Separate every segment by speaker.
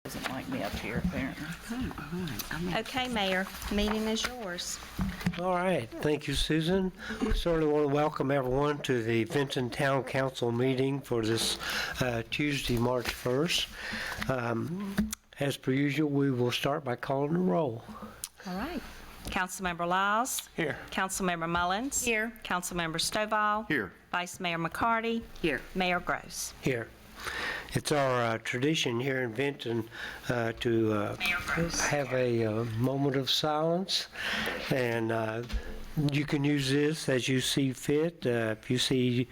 Speaker 1: Doesn't like me up here, apparently.
Speaker 2: Okay, Mayor, meeting is yours.
Speaker 3: All right, thank you, Susan. We certainly want to welcome everyone to the Vinton Town Council meeting for this Tuesday, March 1st. As per usual, we will start by calling the roll.
Speaker 2: All right. Councilmember Lyles.
Speaker 4: Here.
Speaker 2: Councilmember Mullins.
Speaker 1: Here.
Speaker 2: Councilmember Stovall.
Speaker 4: Here.
Speaker 2: Vice Mayor McCarty.
Speaker 1: Here.
Speaker 2: Mayor Gross.
Speaker 3: Here. It's our tradition here in Vinton to have a moment of silence, and you can use this as you see fit. If you see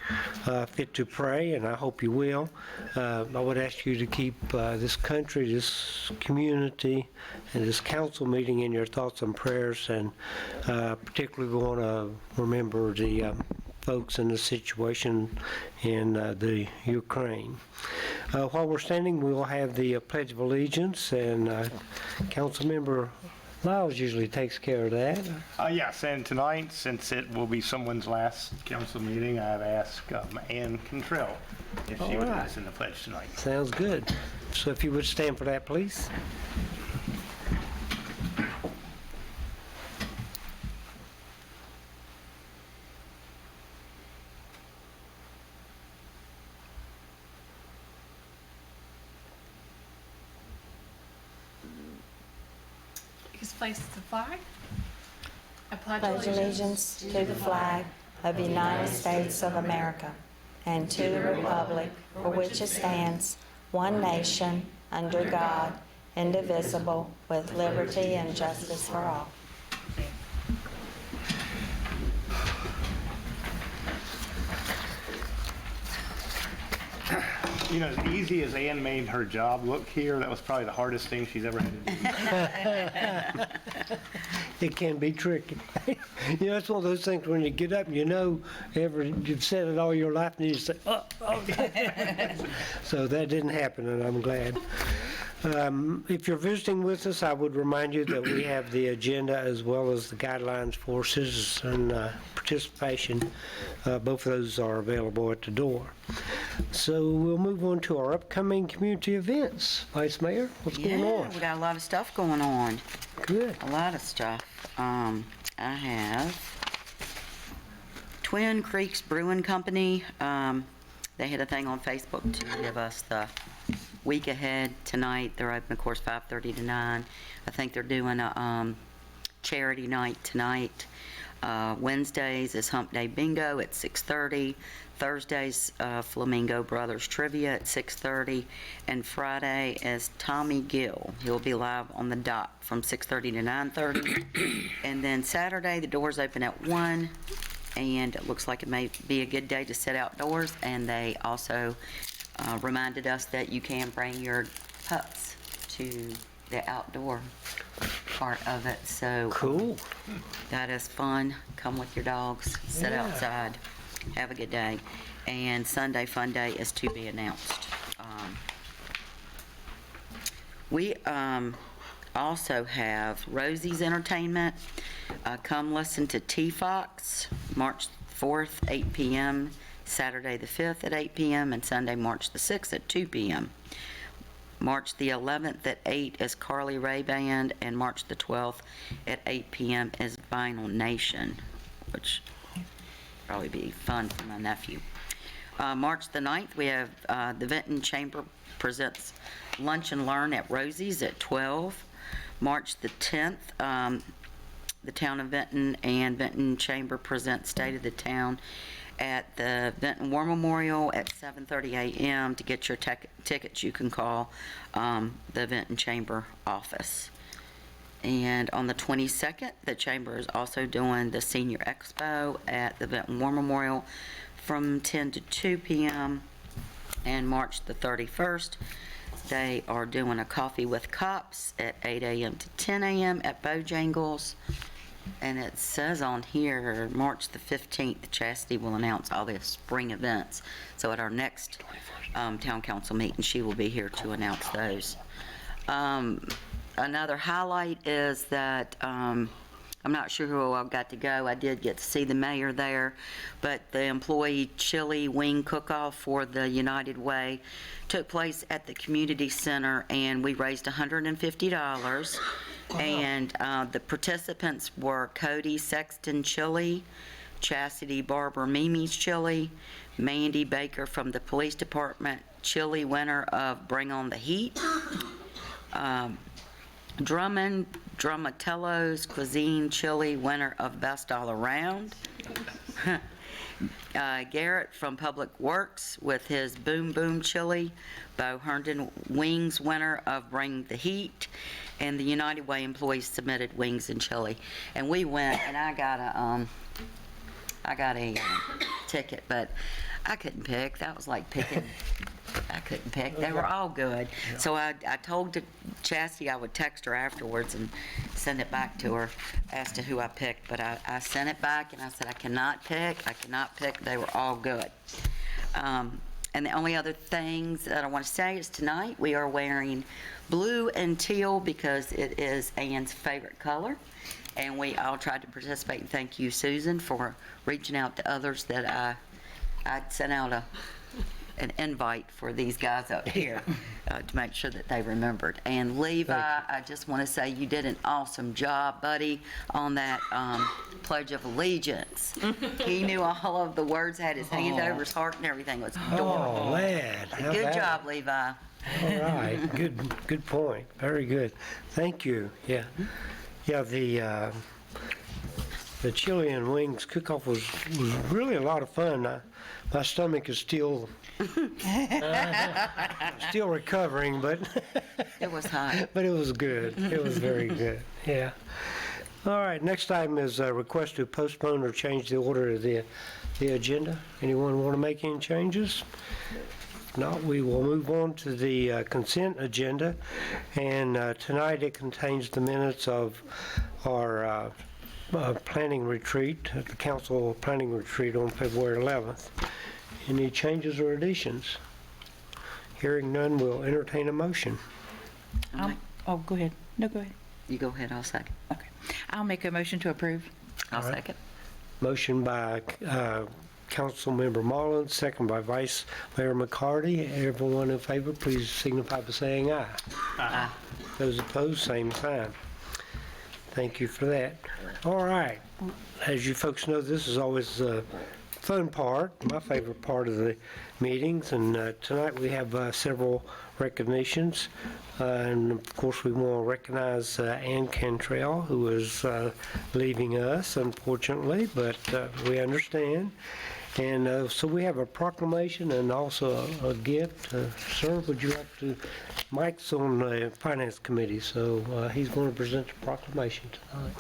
Speaker 3: fit to pray, and I hope you will, I would ask you to keep this country, this community, and this council meeting in your thoughts and prayers, and particularly we want to remember the folks in the situation in the Ukraine. While we're standing, we will have the Pledge of Allegiance, and Councilmember Lyles usually takes care of that.
Speaker 4: Yes, and tonight, since it will be someone's last council meeting, I've asked Ann Cantrell if she would lead us in the pledge tonight.
Speaker 3: Sounds good. So if you would stand for that, please.
Speaker 5: Please place the flag. I
Speaker 2: Pledge allegiance to the flag of the United States of America and to the republic for which it stands, one nation, under God, indivisible, with liberty and justice for all.
Speaker 4: You know, as easy as Ann made her job look here, that was probably the hardest thing she's ever had to do.
Speaker 3: It can be tricky. You know, it's one of those things when you get up and you've said it all your life and you say, oh. So that didn't happen, and I'm glad. If you're visiting with us, I would remind you that we have the agenda as well as the guidelines for citizen participation. Both of those are available at the door. So we'll move on to our upcoming community events. Vice Mayor, what's going on?
Speaker 6: We got a lot of stuff going on.
Speaker 3: Good.
Speaker 6: A lot of stuff. I have Twin Creeks Brewing Company. They had a thing on Facebook to give us the week ahead tonight. They're open, of course, 5:30 to 9. I think they're doing a charity night tonight. Wednesdays is Hump Day Bingo at 6:30. Thursdays, Flamingo Brothers Trivia at 6:30. And Friday is Tommy Gill. He'll be live on the dot from 6:30 to 9:30. And then Saturday, the doors open at 1. And it looks like it may be a good day to sit outdoors. And they also reminded us that you can bring your pups to the outdoor part of it. So
Speaker 3: Cool.
Speaker 6: that is fun. Come with your dogs, sit outside, have a good day. And Sunday Fun Day is to be announced. We also have Rosie's Entertainment. Come listen to T-Fox, March 4th, 8 p.m., Saturday the 5th at 8 p.m., and Sunday, March the 6th at 2 p.m. March the 11th at 8 is Carly Rae Band, and March the 12th at 8 p.m. is Vinyl Nation, which will probably be fun for my nephew. March the 9th, we have the Vinton Chamber presents Lunch and Learn at Rosie's at 12. March the 10th, the Town of Vinton and Vinton Chamber present State of the Town at the Vinton War Memorial at 7:30 a.m. To get your tickets, you can call the Vinton Chamber office. And on the 22nd, the Chamber is also doing the Senior Expo at the Vinton War Memorial from 10 to 2 p.m. And March the 31st, they are doing a Coffee with Cops at 8 a.m. to 10 a.m. at Bojangles. And it says on here, March the 15th, Chastity will announce all the spring events. So at our next town council meeting, she will be here to announce those. Another highlight is that I'm not sure who all got to go. I did get to see the mayor there, but the employee chili wing cook-off for the United Way took place at the community center, and we raised $150. And the participants were Cody Sexton Chili, Chastity Barber Mimi's Chili, Mandy Baker from the police department, Chili winner of Bring on the Heat, Drummond Drumatello's Cuisine Chili, winner of Best All Around. Garrett from Public Works with his Boom Boom Chili. Bo Herndon Wings, winner of Bring the Heat. And the United Way employees submitted wings and chili. And we went, and I got a ticket, but I couldn't pick. That was like picking. I couldn't pick. They were all good. So I told Chastity I would text her afterwards and send it back to her as to who I picked. But I sent it back and I said, I cannot pick. They were all good. And the only other things that I want to say is tonight we are wearing blue and teal because it is Ann's favorite color. And we all tried to participate. Thank you, Susan, for reaching out to others that I sent out an invite for these guys up here to make sure that they remembered. And Levi, I just want to say you did an awesome job, buddy, on that Pledge of Allegiance. He knew all of the words, had his hand over his heart, and everything was adorable.
Speaker 3: Oh, man. How
Speaker 6: Good
Speaker 3: about
Speaker 6: job, Levi.
Speaker 3: it? All right, good point. Very good. Thank you. Yeah. Yeah, the chili and wings cook-off was really a lot of fun. My stomach is still recovering, but
Speaker 6: It was hot.
Speaker 3: but it was good. It was very good. Yeah. All right. Next item is a request to postpone or change the order of the agenda. Anyone want to make any changes? If not, we will move on to the consent agenda. And tonight it contains the minutes of our planning retreat, the council planning retreat on February 11th. Any changes or additions? Hearing none, we'll entertain a motion.
Speaker 1: Oh, go ahead. No, go ahead.
Speaker 6: You go ahead, I'll second.
Speaker 1: Okay. I'll make a motion to approve.
Speaker 6: I'll
Speaker 3: All right.
Speaker 6: second.
Speaker 3: Motion by Councilmember Mullins, second by Vice Mayor McCarty. Everyone in favor, please signify by saying aye.
Speaker 6: Aye.
Speaker 3: Those opposed, same sign. Thank you for that. All right. As you folks know, this is always the fun part, my favorite part of the meetings, and tonight we have several recognitions. And of course, we want to recognize Ann Cantrell, who is leaving us, unfortunately, but we understand. And so we have a proclamation and also a gift. Sir, would you like to? Mike's on the Finance Committee, so he's going to present the proclamation tonight.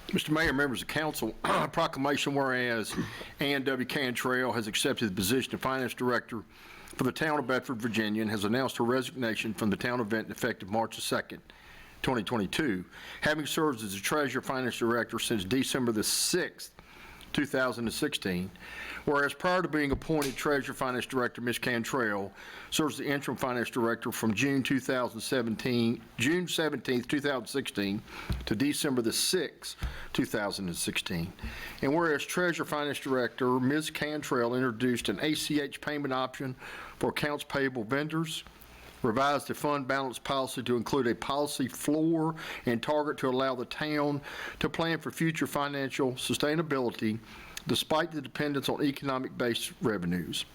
Speaker 7: Mr. Mayor, members of council, proclamation whereas Ann W. Cantrell has accepted the position of Finance Director for the town of Bedford, Virginia, and has announced her resignation from the town event effective March 2nd, 2022, having served as the Treasurer Finance Director since December the 6th, 2016. Whereas prior to being appointed Treasurer Finance Director, Ms. Cantrell serves the interim Finance Director from June 17th, 2016 to December the 6th, 2016. And whereas Treasurer Finance Director, Ms. Cantrell introduced an ACH payment option for accounts payable vendors, revised the fund balance policy to include a policy floor and target to allow the town to plan for future financial sustainability despite the dependence on economic-based revenues,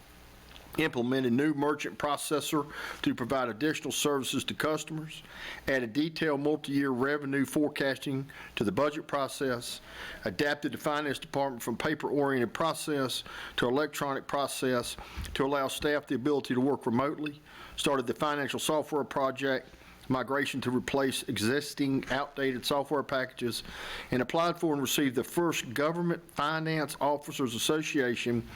Speaker 7: implemented new merchant processor to provide additional services to customers, added detailed multi-year revenue forecasting to the budget process, adapted the finance department from paper-oriented process to electronic process to allow staff the ability to work remotely, started the financial software project, migration to replace existing outdated software packages, and applied for and received the first Government Finance Officers Association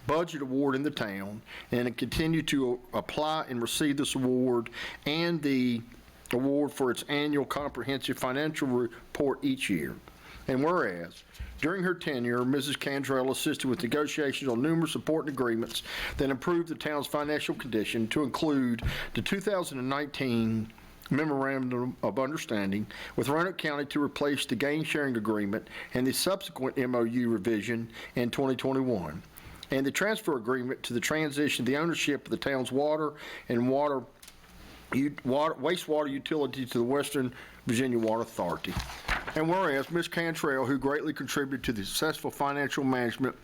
Speaker 7: budget award in the town, and continue to apply and receive this award and the award for its annual comprehensive financial report each year. And whereas, during her tenure, Mrs. Cantrell assisted with negotiations on numerous important agreements that improved the town's financial condition, to include the 2019 memorandum of understanding with Roanoke County to replace the gain sharing agreement and the subsequent MOU revision in 2021, and the transfer agreement to the transition of the ownership of the town's water and wastewater utility to the Western Virginia Water Authority. And whereas Ms. Cantrell, who greatly contributed to the successful financial management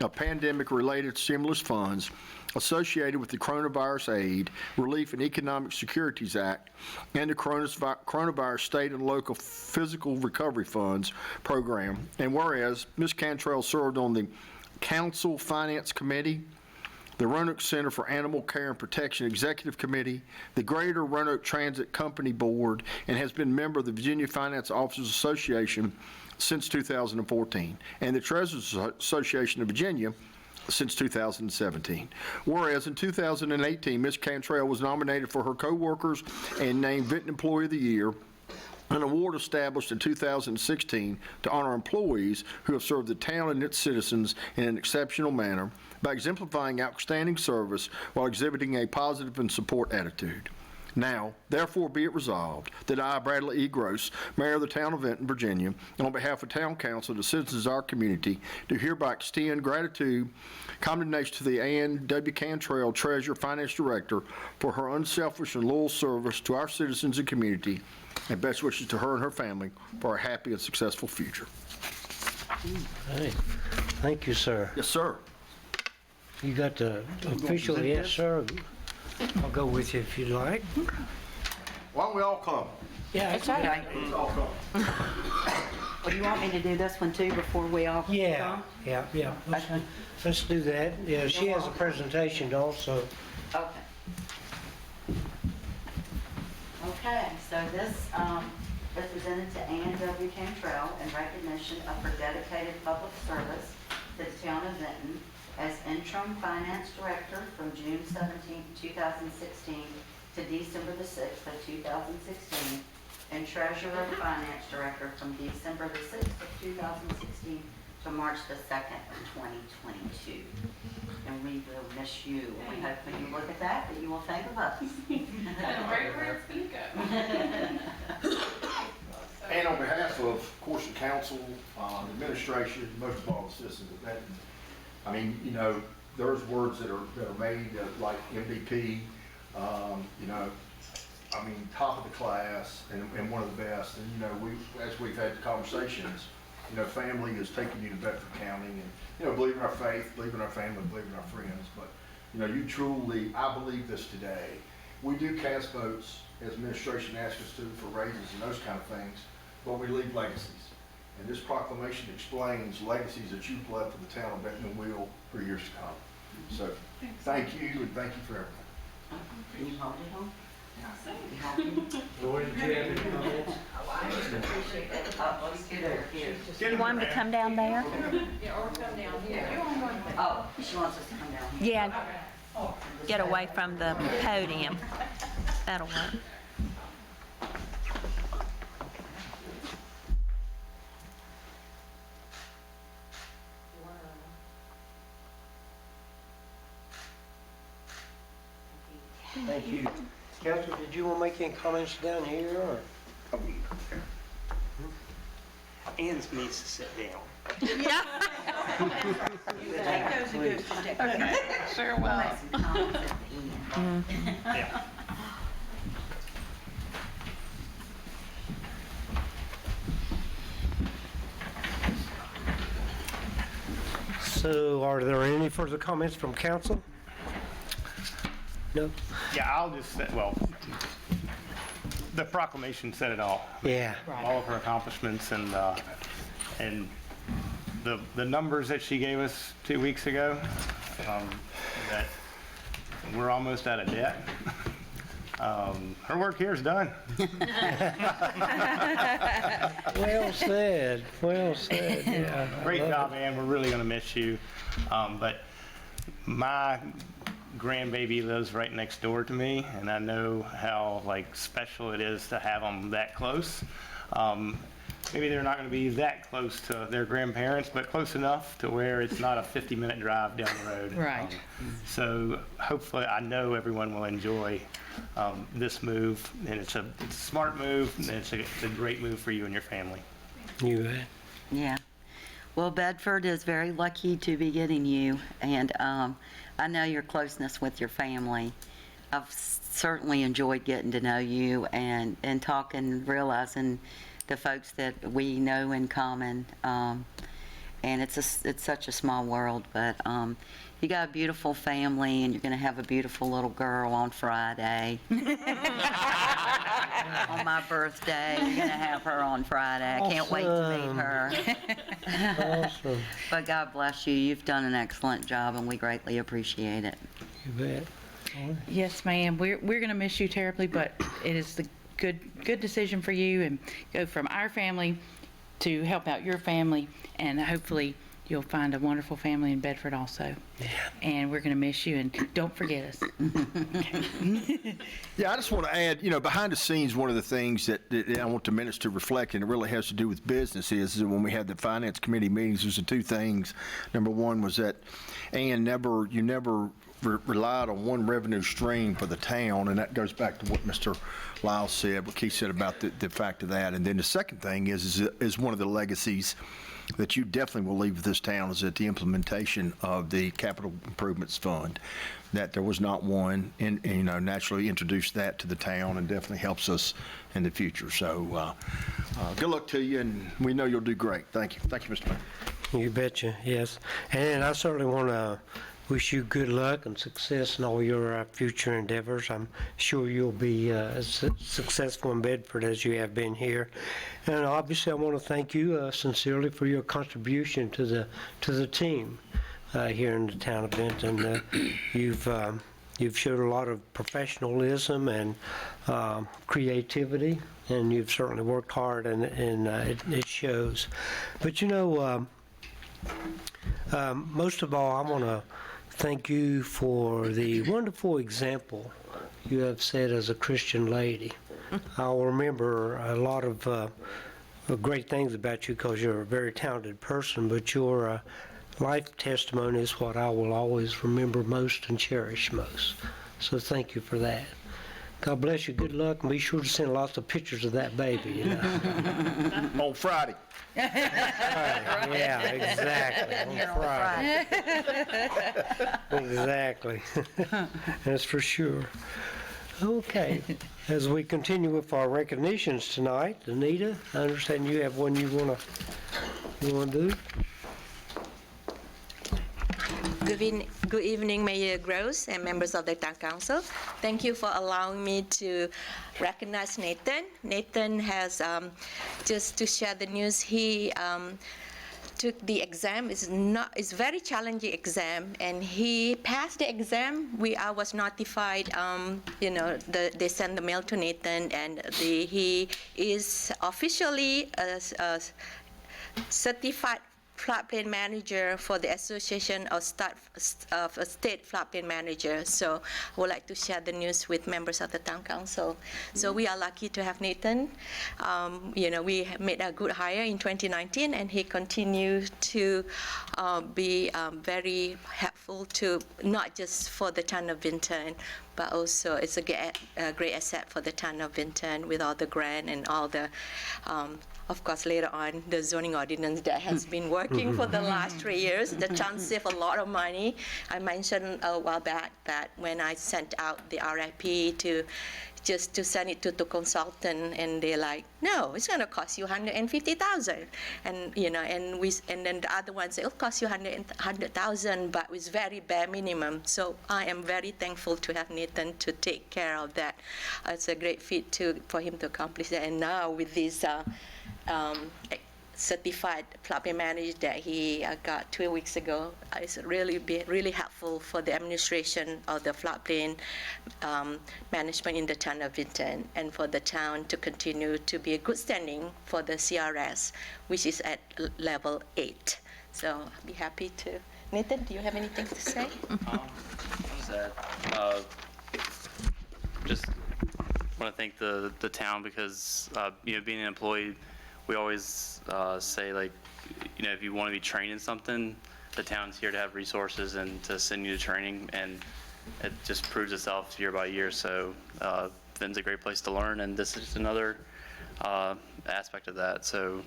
Speaker 7: of pandemic-related stimulus funds associated with the Coronavirus Aid, Relief, and Economic Securities Act and the Coronavirus State and Local Physical Recovery Funds Program, and whereas Ms. Cantrell served on the Council Finance Committee, the Roanoke Center for Animal Care and Protection Executive Committee, the Greater Roanoke Transit Company Board, and has been a member of the Virginia Finance Officers Association since 2014, and the Treasurers Association of Virginia since 2017. Whereas in 2018, Ms. Cantrell was nominated for her co-workers and named Vinton Employee of the Year, an award established in 2016 to honor employees who have served the town and its citizens in an exceptional manner by exemplifying outstanding service while exhibiting a positive and support attitude. Now, therefore be it resolved that I, Bradley E. Gross, Mayor of the Town of Vinton, Virginia, on behalf of Town Council and the citizens of our community, do hereby extend gratitude, commendation to the Ann W. Cantrell, Treasurer, Finance Director, for her unselfish and loyal service to our citizens and community, and best wishes to her and her family for a happy and successful future.
Speaker 3: Hey, thank you, sir.
Speaker 7: Yes, sir.
Speaker 3: You got the official yes, sir? I'll go with you if you'd like.
Speaker 7: Why don't we all come?
Speaker 3: Yeah, it's okay.
Speaker 6: Okay.
Speaker 7: Let's all come.
Speaker 6: Well, do you want me to do this one too before we all?
Speaker 3: Yeah, yeah, yeah.
Speaker 6: Okay.
Speaker 3: Let's do that. Yeah, she has a presentation also.
Speaker 6: Okay. Okay, so this is presented to Ann W. Cantrell in recognition of her dedicated public service to the town of Vinton as interim finance director from June 17, 2016 to December the 6th of 2016, and treasurer finance director from December the 6th of 2016 to March the 2nd of 2022. And we will miss you. We hope when you look at that you will think of us.
Speaker 5: And where it's gonna go.
Speaker 7: And on behalf of course, the council, administration, most of all the citizens of Vinton, I mean, you know, there's words that are made like MVP, you know, I mean, top of the class and one of the best. And, you know, as we've had conversations, you know, family is taking you to Bedford County and, you know, believe in our faith, believe in our family, believe in our friends. But, you know, you truly, I believe this today. We do cast votes as administration asks us to for raises and those kind of things, but we leave legacies. And this proclamation explains legacies that you've left for the town of Benton and will for years to come. So thank you and thank you for everything.
Speaker 6: Can you hold it on?
Speaker 3: Lord, did you have any comments?
Speaker 6: Let's get over here.
Speaker 2: You want him to come down there?
Speaker 5: Yeah, or come down here.
Speaker 6: Oh, she wants us to come down here.
Speaker 2: Yeah, get away from the podium. That'll work.
Speaker 3: Thank you. Council, did you want to make any comments down here or?
Speaker 8: Ann needs to sit down.
Speaker 5: Sure
Speaker 6: We'll
Speaker 5: will.
Speaker 6: make some comments at the end.
Speaker 8: Yeah.
Speaker 3: So are there any further comments from council? No?
Speaker 4: Yeah, I'll just say, well, the proclamation said it all.
Speaker 3: Yeah.
Speaker 4: All of her accomplishments and the numbers that she gave us 2 weeks ago, that we're almost out of debt. Her work here is done.
Speaker 3: Well said, well said, yeah.
Speaker 4: Great job, Ann. We're really going to miss you. But my grandbaby lives right next door to me, and I know how like special it is to have them that close. maybe they're not going to be that close to their grandparents, but close enough to where it's not a 50-minute drive down the road.
Speaker 1: Right.
Speaker 4: So hopefully, I know everyone will enjoy this move, and it's a smart move, and it's a great move for you and your family.
Speaker 3: You bet.
Speaker 6: Yeah. Well, Bedford is very lucky to be getting you, and I know your closeness with your family. I've certainly enjoyed getting to know you and talking, realizing the folks that we know in common. And it's such a small world, but you got a beautiful family, and you're going to have a beautiful little girl on Friday. On my birthday, you're going to have her on Friday. I can't wait to meet her.
Speaker 3: Awesome.
Speaker 6: But God bless you. You've done an excellent job, and we greatly appreciate it.
Speaker 3: You bet.
Speaker 1: Yes, ma'am. We're going to miss you terribly, but it is the good decision for you, and go from our family to help out your family, and hopefully you'll find a wonderful family in Bedford also. And we're going to miss you, and don't forget us.
Speaker 7: Yeah, I just want to add, behind the scenes, one of the things that I want the minutes to reflect, and it really has to do with business, is that when we had the finance committee meetings, there's the two things. Number one was that Ann never relied on one revenue stream for the town, and that goes back to what Mr. Lyles said, what Keith said about the fact of that. And then the second thing is one of the legacies that you definitely will leave with this town, is that the implementation of the capital improvements fund, that there was not one, and naturally introduced that to the town, and definitely helps us in the future. So good luck to you, and we know you'll do great. Thank you. Thank you, Mr. Mayor.
Speaker 3: You betcha, yes. And I certainly want to wish you good luck and success in all your future endeavors. I'm sure you'll be as successful in Bedford as you have been here. And obviously, I want to thank you sincerely for your contribution to the team here in the town of Benton. You've showed a lot of professionalism and creativity, and you've certainly worked hard, and it shows. But most of all, I want to thank you for the wonderful example you have set as a Christian lady. I'll remember a lot of great things about you because you're a very talented person, but your life testimony is what I will always remember most and cherish most. So thank you for that. God bless you. Good luck, and be sure to send lots of pictures of that baby.
Speaker 7: On Friday.
Speaker 3: Yeah, exactly. On Friday. Exactly. That's for sure. Okay. As we continue with our recognitions tonight, Anita, I understand you have one you want to do.
Speaker 9: Good evening, Mayor Gross and members of the Town Council. Thank you for allowing me to recognize Nathan. Nathan has, just to share the news, he took the exam. It's a very challenging exam, and he passed the exam. I was notified, they sent the mail to Nathan, and he is officially a certified floodplain manager for the Association of State Floodplain Managers. So I would like to share the news with members of the Town Council. So we are lucky to have Nathan. We made a good hire in 2019, and he continues to be very helpful to not just for the town of Benton, but also it's a great asset for the town of Benton with all the grant and all the of course, later on, the zoning ordinance that has been working for the last 3 years. The town saved a lot of money. I mentioned a while back that when I sent out the RFP to send it to the consultant, and they're like, no, it's going to cost you $150,000, and then the other one say it'll cost you $100,000, but it's very bare minimum. So I am very thankful to have Nathan to take care of that. It's a great feat for him to accomplish that, and now with this certified floodplain manager that he got 2 weeks ago, it's really helpful for the administration of the floodplain management in the town of Benton, and for the town to continue to be a good standing for the CRS, which is at level 8. So I'll be happy to. Nathan, do you have anything to say?
Speaker 10: Just want to thank the town because being an employee we always say, like, you know, if you want to be trained in something, the town's here to have resources and to send you to training, and it just proves itself year by year. So Finn's a great place to learn, and this is just another aspect of that. So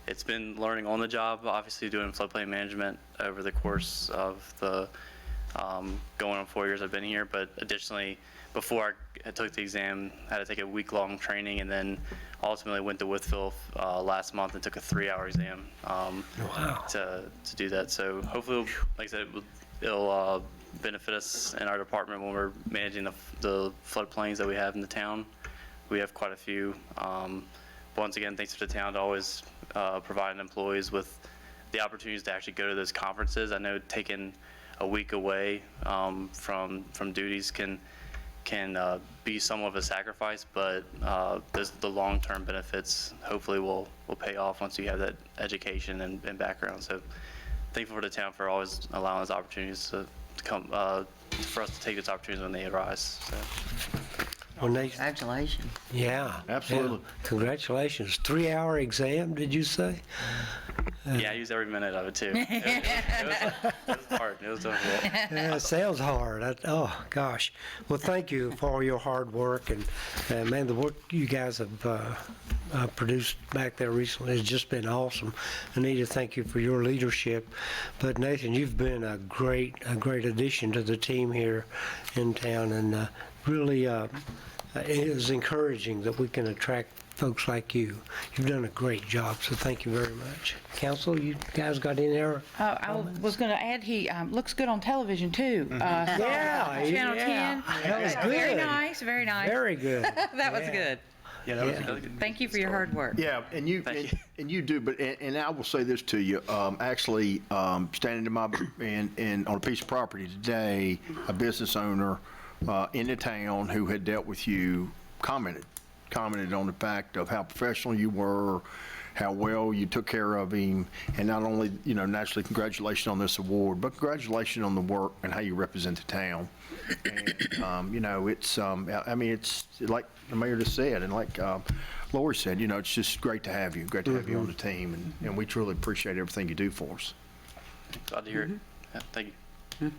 Speaker 10: it's been learning on the job, obviously doing floodplain management over the course of the going on 4 years I've been here, but additionally, before I took the exam, I had to take a week-long training, and then ultimately went to Withfield last month and took a 3-hour exam to do that. So hopefully, like I said, it'll benefit us in our department when we're managing the floodplains that we have in the town. We have quite a few. Once again, thanks to the town to always providing employees with the opportunities to actually go to those conferences. I know taking a week away from duties can be somewhat of a sacrifice, but the long-term benefits hopefully will pay off once you have that education and background. So thankful for the town for always allowing us opportunities to come for us to take those opportunities when they arise. So.
Speaker 3: Well, Nathan,
Speaker 6: Congratulations.
Speaker 3: yeah.
Speaker 7: Absolutely.
Speaker 3: Yeah. Congratulations. 3-hour exam, did you say?
Speaker 10: Yeah, I use every minute of it too. It was hard. It was difficult.
Speaker 3: Yeah, it sounds hard. Oh, gosh. Well, thank you for all your hard work. And man, the work you guys have produced back there recently has just been awesome. Anita, thank you for your leadership. But Nathan, you've been a great addition to the team here in town. And really, it is encouraging that we can attract folks like you. You've done a great job, so thank you very much. Council, you guys got any there?
Speaker 1: I was going to add, he looks good on television too.
Speaker 3: Yeah,
Speaker 1: Channel
Speaker 3: yeah.
Speaker 1: 10.
Speaker 3: That was good.
Speaker 1: Very nice, very nice.
Speaker 3: Very good.
Speaker 1: That was
Speaker 3: Yeah.
Speaker 1: good.
Speaker 4: Yeah, that was
Speaker 3: Yeah.
Speaker 4: really good.
Speaker 1: Thank you for your hard work.
Speaker 7: Yeah, and you
Speaker 10: Thank you.
Speaker 7: and you do, but and I will say this to you. Actually, standing in on a piece of property today, a business owner in the town who had dealt with you commented on the fact of how professional you were, how well you took care of him, and not only, naturally, congratulations on this award, but congratulations on the work and how you represent the town. And, it's like the mayor just said, and like Lori said, it's just great to have you on the team, and we truly appreciate everything you do for us.
Speaker 10: Glad to hear it. Yeah, thank you.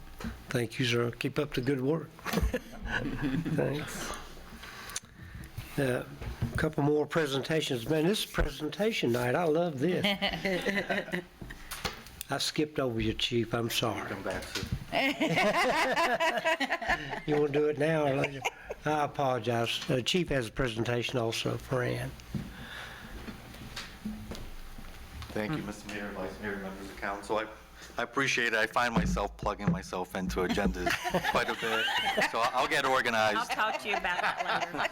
Speaker 3: Thank you, sir. Keep up the good work. Thanks. A couple more presentations. Man, this is presentation night. I love this. I skipped over you, Chief. I'm sorry.
Speaker 10: Come back to
Speaker 3: You want to do it now or later? I apologize. Chief has a presentation also for Ann.
Speaker 11: Thank you, Mr. Mayor, Vice Mayor, members of council. I appreciate it. I find myself plugging myself into agendas quite a bit, so I'll get organized.
Speaker 5: I'll talk to you about that later.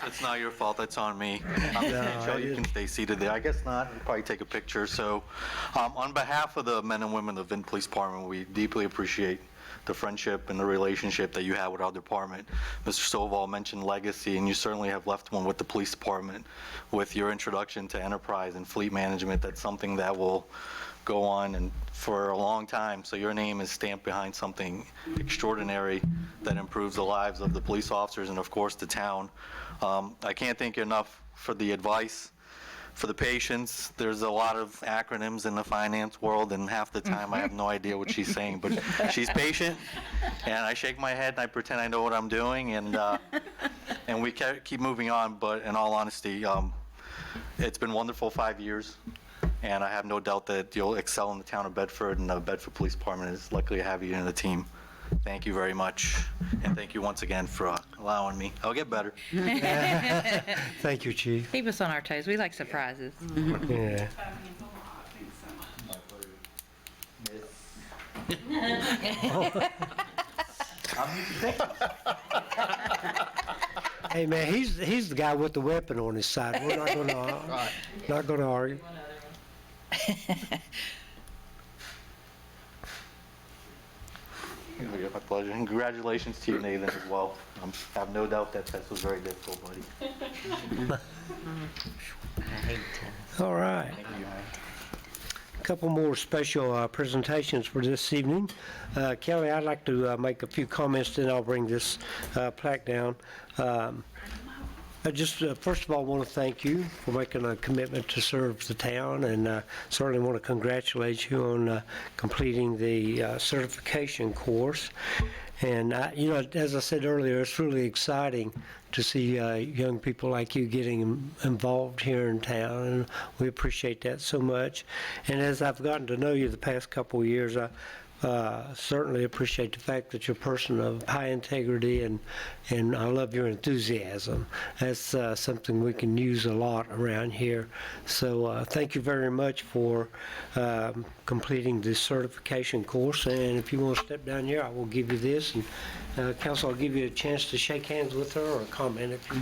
Speaker 11: It's not your fault, that's on me. Michelle, you can stay seated there. I guess not, we'll probably take a picture. So on behalf of the men and women of Vinton Police Department, we deeply appreciate the friendship and the relationship that you have with our department. Mr. Stovall mentioned legacy, and you certainly have left one with the police department. With your introduction to enterprise and fleet management, that's something that will go on and for a long time. So your name is stamped behind something extraordinary that improves the lives of the police officers and of course the town. I can't thank you enough for the advice, for the patience. There's a lot of acronyms in the finance world, and half the time I have no idea what she's saying, but she's patient, and I shake my head and I pretend I know what I'm doing, and we keep moving on. But in all honesty, it's been wonderful 5 years, and I have no doubt that you'll excel in the town of Bedford, and the Bedford Police Department is lucky to have you in the team. Thank you very much, and thank you once again for allowing me. I'll get better.
Speaker 3: Thank you, Chief.
Speaker 1: Keep us on our toes. We like surprises.
Speaker 3: Yeah. Hey, man, he's the guy with the weapon on his side. We're not going to argue.
Speaker 11: My pleasure. And congratulations to you, Nathan, as well. I have no doubt that test was very difficult, buddy.
Speaker 3: All right. A couple more special presentations for this evening. Kelly, I'd like to make a few comments, then I'll bring this plaque down. I just, first of all, want to thank you for making a commitment to serve the town, and certainly want to congratulate you on completing the certification course. And, as I said earlier, it's really exciting to see young people like you getting involved here in town, and we appreciate that so much. And as I've gotten to know you the past couple of years, I certainly appreciate the fact that you're a person of high integrity, and I love your enthusiasm. That's something we can use a lot around here. So thank you very much for completing this certification course. And if you want to step down here, I will give you this. And Council, I'll give you a chance to shake hands with her or comment if you.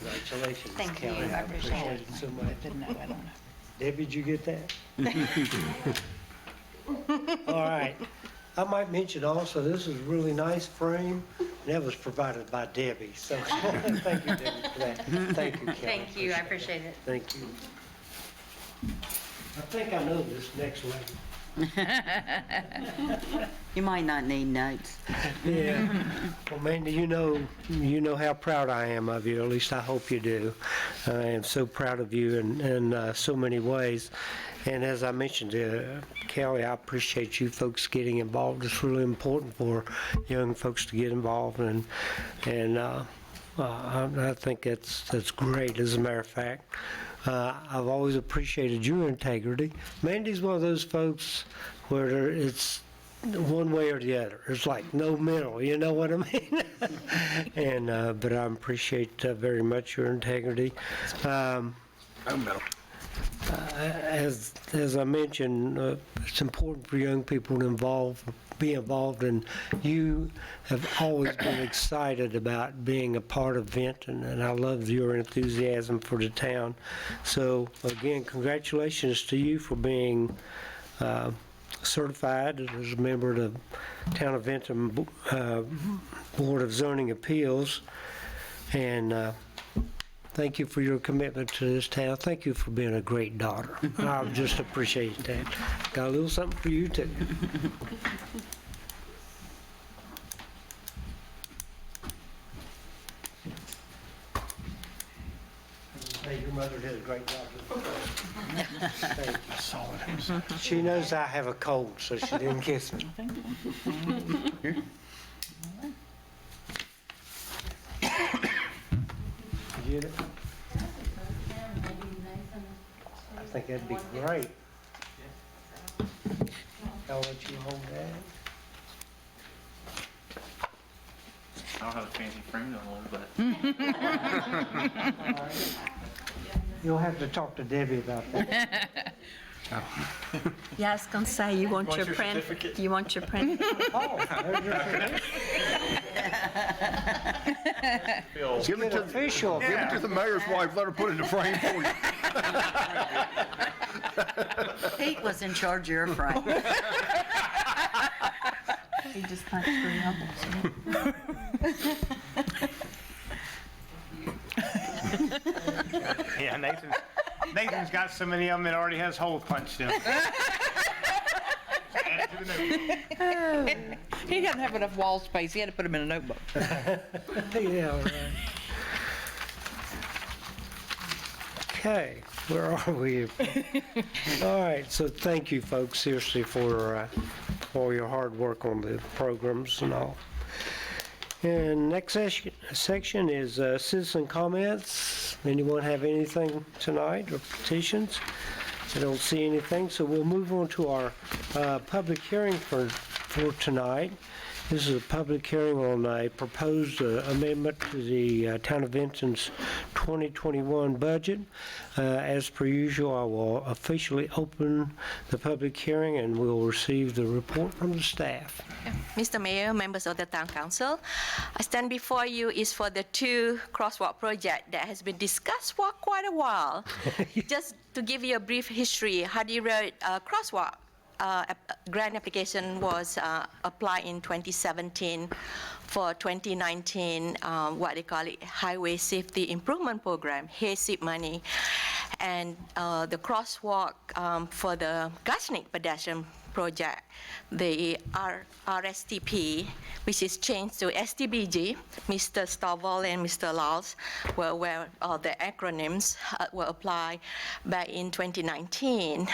Speaker 3: Congratulations.
Speaker 2: Thank you.
Speaker 3: Kelly.
Speaker 2: I appreciate it.
Speaker 3: so much.
Speaker 1: Didn't know, I don't know.
Speaker 3: Debbie, did you get that? All right. I might mention also, this is a really nice frame, and that was provided by Debbie. So thank you, Debbie, for that. Thank you, Kelly.
Speaker 2: Thank you, I appreciate it.
Speaker 3: Thank you. I think I know this next lady.
Speaker 6: You might not need notes.
Speaker 3: Yeah. Well, Mandy, you know how proud I am of you. At least I hope you do. I am so proud of you in so many ways. And as I mentioned to Kelly, I appreciate you folks getting involved. It's really important for young folks to get involved, and I think that's great. As a matter of fact, I've always appreciated your integrity. Mandy's one of those folks where it's one way or the other. It's like no middle, you know what I mean? And but I appreciate very much your integrity.
Speaker 7: No middle.
Speaker 3: As I mentioned, it's important for young people to be involved, and you have always been excited about being a part of Vinton, and I love your enthusiasm for the town. So again, congratulations to you for being certified as a member of the Town of Vinton Board of Zoning Appeals, and thank you for your commitment to this town. Thank you for being a great daughter. I just appreciate that. Got a little something for you, too. Hey, your mother did a great job. Thank you. She knows I have a cold, so she didn't kiss me. You get it? I think that'd be great. I'll let you hold that.
Speaker 10: I don't have a fancy frame to hold, but.
Speaker 3: You'll have to talk to Debbie about that.
Speaker 9: Yes, can say you want your print. You want your print.
Speaker 3: Oh, there's your
Speaker 7: Give it to
Speaker 3: official.
Speaker 7: Give it to the mayor's wife, let her put it in the frame for you.
Speaker 6: Pete was in charge of your frame.
Speaker 5: He just kind of
Speaker 4: Yeah, Nathan's got so many of them, it already has holes punched in them. Add it to the note.
Speaker 1: He doesn't have enough wall space. He had to put them in a notebook.
Speaker 3: Yeah, all right. Okay, where are we? All right, so thank you, folks, seriously, for your hard work on the programs and all. And next section is citizen comments. Anyone have anything tonight or petitions? I don't see anything, so we'll move on to our public hearing for tonight. This is a public hearing on a proposed amendment to the Town of Vinton's 2021 budget. As per usual, I will officially open the public hearing and we'll receive the report from the staff.
Speaker 9: Mr. Mayor, members of the Town Council, I stand before you is for the 2 crosswalk project that has been discussed for quite a while. Just to give you a brief history, Hardy Road crosswalk grant application was applied in 2017 for 2019, what they call it, Highway Safety Improvement Program, HASIP money. And the crosswalk for the Gashnik pedestrian project, the RSTP, which is changed to STBG. Mr. Stovall and Mr. Lals were aware of the acronyms were applied back in 2019.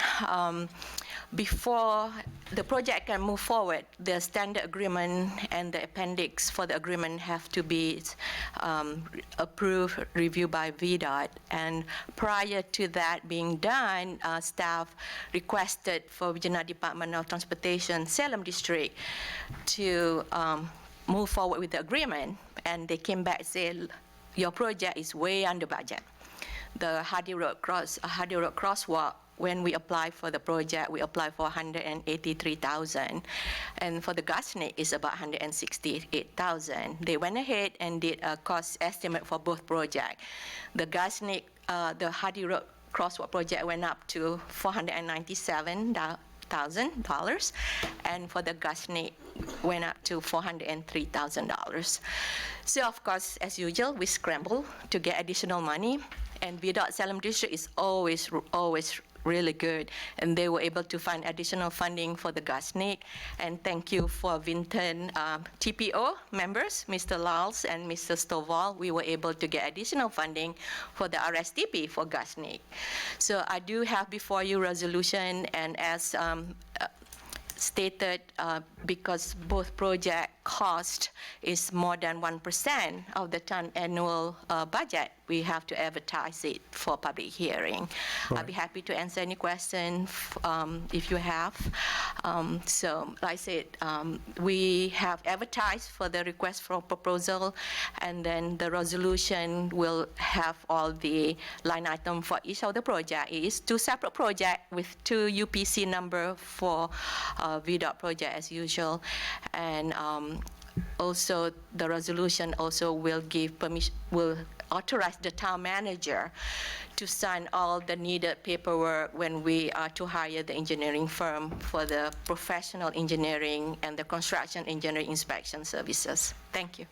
Speaker 9: Before the project can move forward, the standard agreement and the appendix for the agreement have to be approved, reviewed by VDOT. And prior to that being done, staff requested for Virginia Department of Transportation, Salem District, to move forward with the agreement. And they came back and said, your project is way under budget. The Hardy Road crosswalk, when we applied for the project, we applied for $183,000, and for the Gashnik is about $168,000. They went ahead and did a cost estimate for both projects. The Gashnik, the Hardy Road crosswalk project went up to $497,000, and for the Gashnik went up to $403,000. So of course, as usual, we scramble to get additional money, and VDOT Salem District is always really good, and they were able to find additional funding for the Gashnik. And thank you for Vinton TPO members, Mr. Lals and Mr. Stovall. We were able to get additional funding for the RSTP for Gashnik. So I do have before you resolution, and as stated, because both project cost is more than 1% of the town annual budget, we have to advertise it for public hearing.
Speaker 3: Right.
Speaker 9: I'll be happy to answer any question if you have. So like I said, we have advertised for the request for proposal, and then the resolution will have all the line item for each of the project. It is 2 separate projects with 2 UPC number for VDOT project as usual. And also the resolution also will give permission, will authorize the town manager to sign all the needed paperwork when we are to hire the engineering firm for the professional engineering and the construction engineering inspection services. Thank you.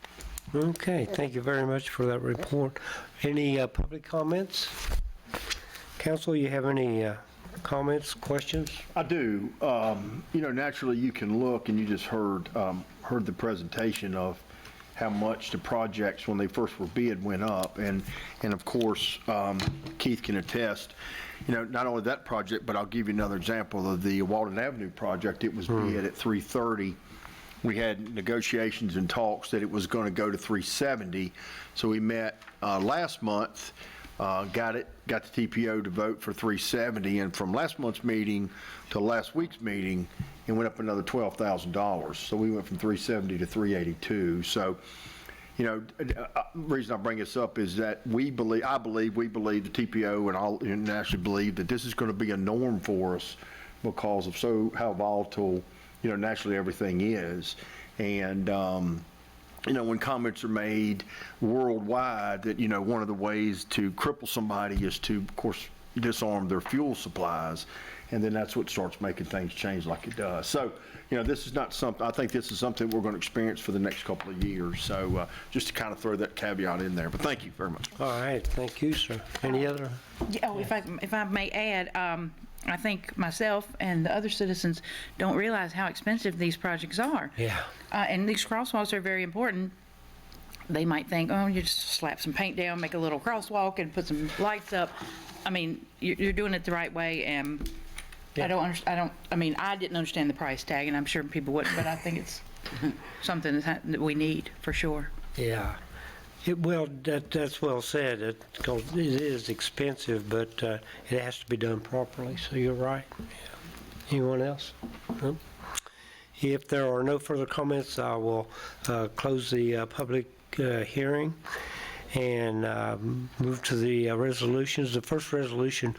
Speaker 3: Okay, thank you very much for that report. Any public comments? Council, you have any comments, questions?
Speaker 7: I do. Naturally, you can look, and you just heard the presentation of how much the projects, when they first were bid, went up. And of course, Keith can attest, not only that project, but I'll give you another example of the Walden Avenue project. It was bid at $330. We had negotiations and talks that it was going to go to $370. So we met last month, got the TPO to vote for $370, and from last month's meeting to last week's meeting, it went up another $12,000. So we went from $370 to $382. So, the reason I bring this up is that we believe, the TPO and all nationally believe that this is going to be a norm for us because of how volatile, naturally everything is. And, when comments are made worldwide that, one of the ways to cripple somebody is to, of course, disarm their fuel supplies. And then that's what starts making things change like it does. So, this is not something, I think this is something we're going to experience for the next couple of years. So just to kind of throw that caveat in there. But thank you very much.
Speaker 3: All right, thank you, sir. Any other?
Speaker 1: Oh, if I may add, I think myself and the other citizens don't realize how expensive these projects are.
Speaker 3: Yeah.
Speaker 1: And these crosswalks are very important. They might think, oh, you just slap some paint down, make a little crosswalk, and put some lights up. I mean, you're doing it the right way, and I didn't understand the price tag, and I'm sure people wouldn't, but I think it's something that we need for sure.
Speaker 3: Yeah. That's well said, because it is expensive, but it has to be done properly, so you're right. Yeah. Anyone else? No? If there are no further comments, I will close the public hearing and move to the resolutions. The first resolution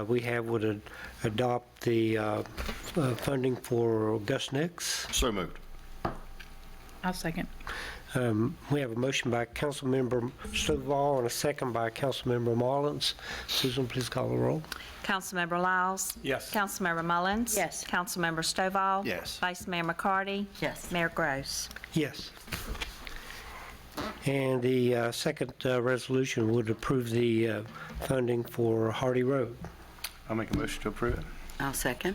Speaker 3: we have would adopt the funding for Gashnik.
Speaker 7: So moved.
Speaker 1: I'll second.
Speaker 3: We have a motion by Councilmember Stovall and a second by Councilmember Mullins. Susan, please call the roll.
Speaker 2: Councilmember Lyles?
Speaker 4: Yes.
Speaker 2: Councilmember Mullins?
Speaker 1: Yes.
Speaker 2: Councilmember Stovall?
Speaker 7: Yes.
Speaker 2: Vice Mayor McCarty?
Speaker 6: Yes.
Speaker 2: Mayor Gross?
Speaker 3: Yes. And the second resolution would approve the funding for Hardy Road.
Speaker 4: I'll make a motion to approve it.
Speaker 6: I'll second.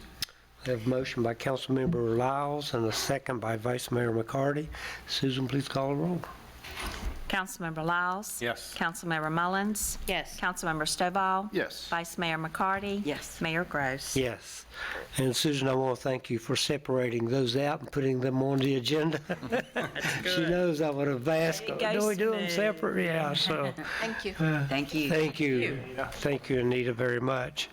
Speaker 3: We have a motion by Councilmember Lyles and a second by Vice Mayor McCarty. Susan, please call the roll.
Speaker 2: Councilmember Lyles?
Speaker 4: Yes.
Speaker 2: Councilmember Mullins?
Speaker 1: Yes.
Speaker 2: Councilmember Stovall?
Speaker 7: Yes.
Speaker 2: Vice Mayor McCarty?
Speaker 6: Yes.
Speaker 2: Mayor Gross?
Speaker 3: Yes. And Susan, I want to thank you for separating those out and putting them on the agenda. She knows I would have asked,
Speaker 2: It
Speaker 3: do
Speaker 2: goes
Speaker 3: we do them
Speaker 2: smooth.
Speaker 3: separate? Yeah, so,
Speaker 9: Thank you.
Speaker 6: Thank you.
Speaker 3: thank you. Thank you, Anita, very much.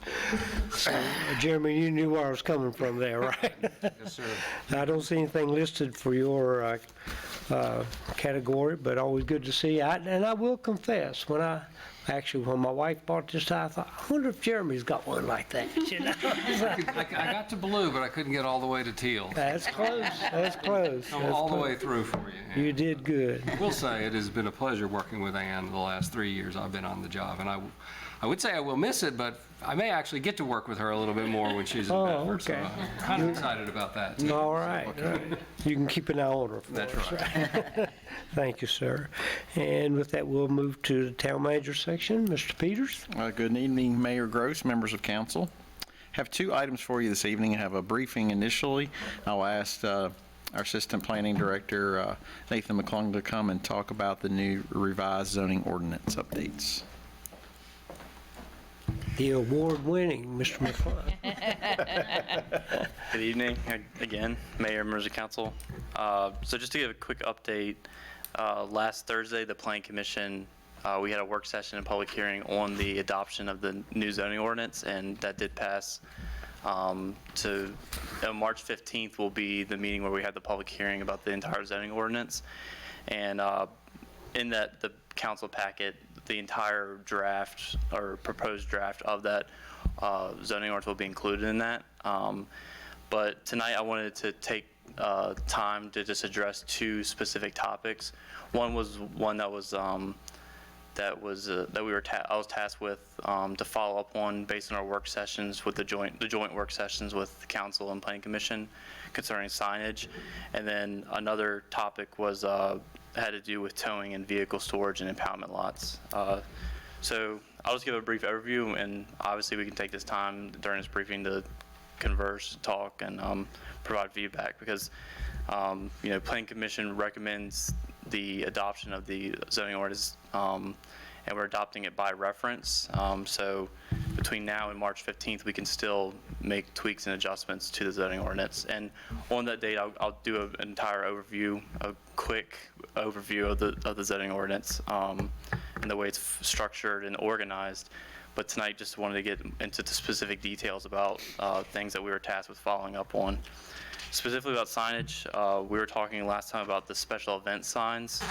Speaker 3: So, Jeremy, you knew where I was coming from there, right?
Speaker 12: Yes, sir.
Speaker 3: I don't see anything listed for your category, but always good to see. And I will confess, when my wife bought this, I thought, I wonder if Jeremy's got one like that, you know?
Speaker 12: I got to blue, but I couldn't get all the way to teal.
Speaker 3: That's close, that's close.
Speaker 12: I'm
Speaker 3: that's
Speaker 12: all the
Speaker 3: close.
Speaker 12: way through for you.
Speaker 3: You did good.
Speaker 12: I will say it has been a pleasure working with Ann the last 3 years I've been on the job, and I would say I will miss it, but I may actually get to work with her a little bit more when she's in
Speaker 3: Oh,
Speaker 12: Bedford. So
Speaker 3: okay.
Speaker 12: I'm kind of excited about that, too.
Speaker 3: All right, all right. You can keep an eye on her for
Speaker 12: That's
Speaker 3: us,
Speaker 12: right.
Speaker 3: Thank you, sir. And with that, we'll move to the town manager section. Mr. Peters?
Speaker 13: Good evening, Mayor Gross, members of council. Have two items for you this evening. I have a briefing initially. I'll ask our Assistant Planning Director, Nathan McClung, to come and talk about the new revised zoning ordinance updates.
Speaker 3: The award-winning Mr. McClung.
Speaker 10: Good evening, again, Mayor, members of council. So just to give a quick update, last Thursday, the Planning Commission, we had a work session and public hearing on the adoption of the new zoning ordinance, and that did pass. March 15th will be the meeting where we have the public hearing about the entire zoning ordinance. And in that, the council packet, the entire draft or proposed draft of that zoning ordinance will be included in that. But tonight I wanted to take time to just address two specific topics. One was one that was I was tasked with to follow up on based on our work sessions with the joint work sessions with the council and planning commission concerning signage. And then another topic was had to do with towing and vehicle storage and impoundment lots. So I'll just give a brief overview, and obviously we can take this time during this briefing to converse, talk, and provide feedback, because Planning Commission recommends the adoption of the zoning ordinance, and we're adopting it by reference. So between now and March 15th, we can still make tweaks and adjustments to the zoning ordinance. And on that date, I'll do an entire overview, a quick overview of the zoning ordinance and the way it's structured and organized. But tonight, just wanted to get into the specific details about things that we were tasked with following up on. Specifically about signage, we were talking last time about the special event signs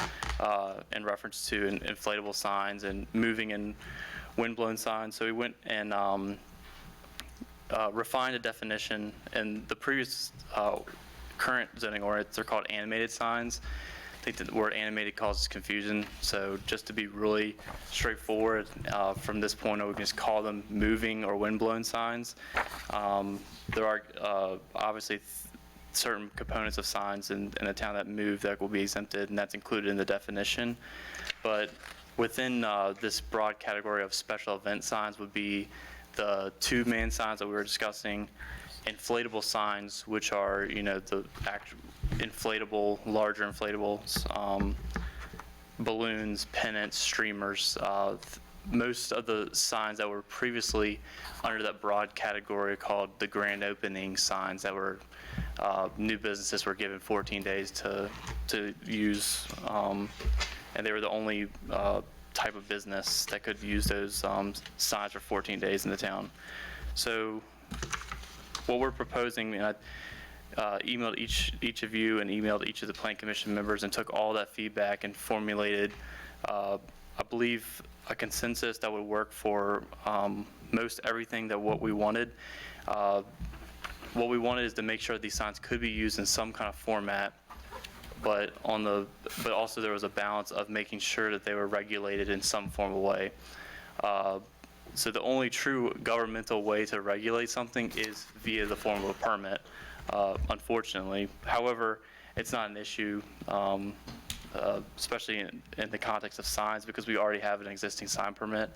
Speaker 10: in reference to inflatable signs and moving and windblown signs. So we went and refined a definition. In the previous current zoning ordinance, they're called animated signs. I think the word animated causes confusion. So just to be really straightforward, from this point on, we can just call them moving or windblown signs. There are obviously certain components of signs in a town that move that will be exempted, and that's included in the definition. But within this broad category of special event signs would be the two main signs that we were discussing, inflatable signs, which are, the actual inflatable, larger inflatables, balloons, pennants, streamers. Most of the signs that were previously under that broad category called the grand opening signs that were new businesses were given 14 days to use, and they were the only type of business that could use those signs for 14 days in the town. So what we're proposing, and I emailed each of you and emailed each of the Planning Commission members and took all that feedback and formulated, I believe, a consensus that would work for most everything that what we wanted. What we wanted is to make sure that these signs could be used in some kind of format but also there was a balance of making sure that they were regulated in some form of way. So the only true governmental way to regulate something is via the form of a permit, unfortunately. However, it's not an issue, especially in the context of signs, because we already have an existing sign permit.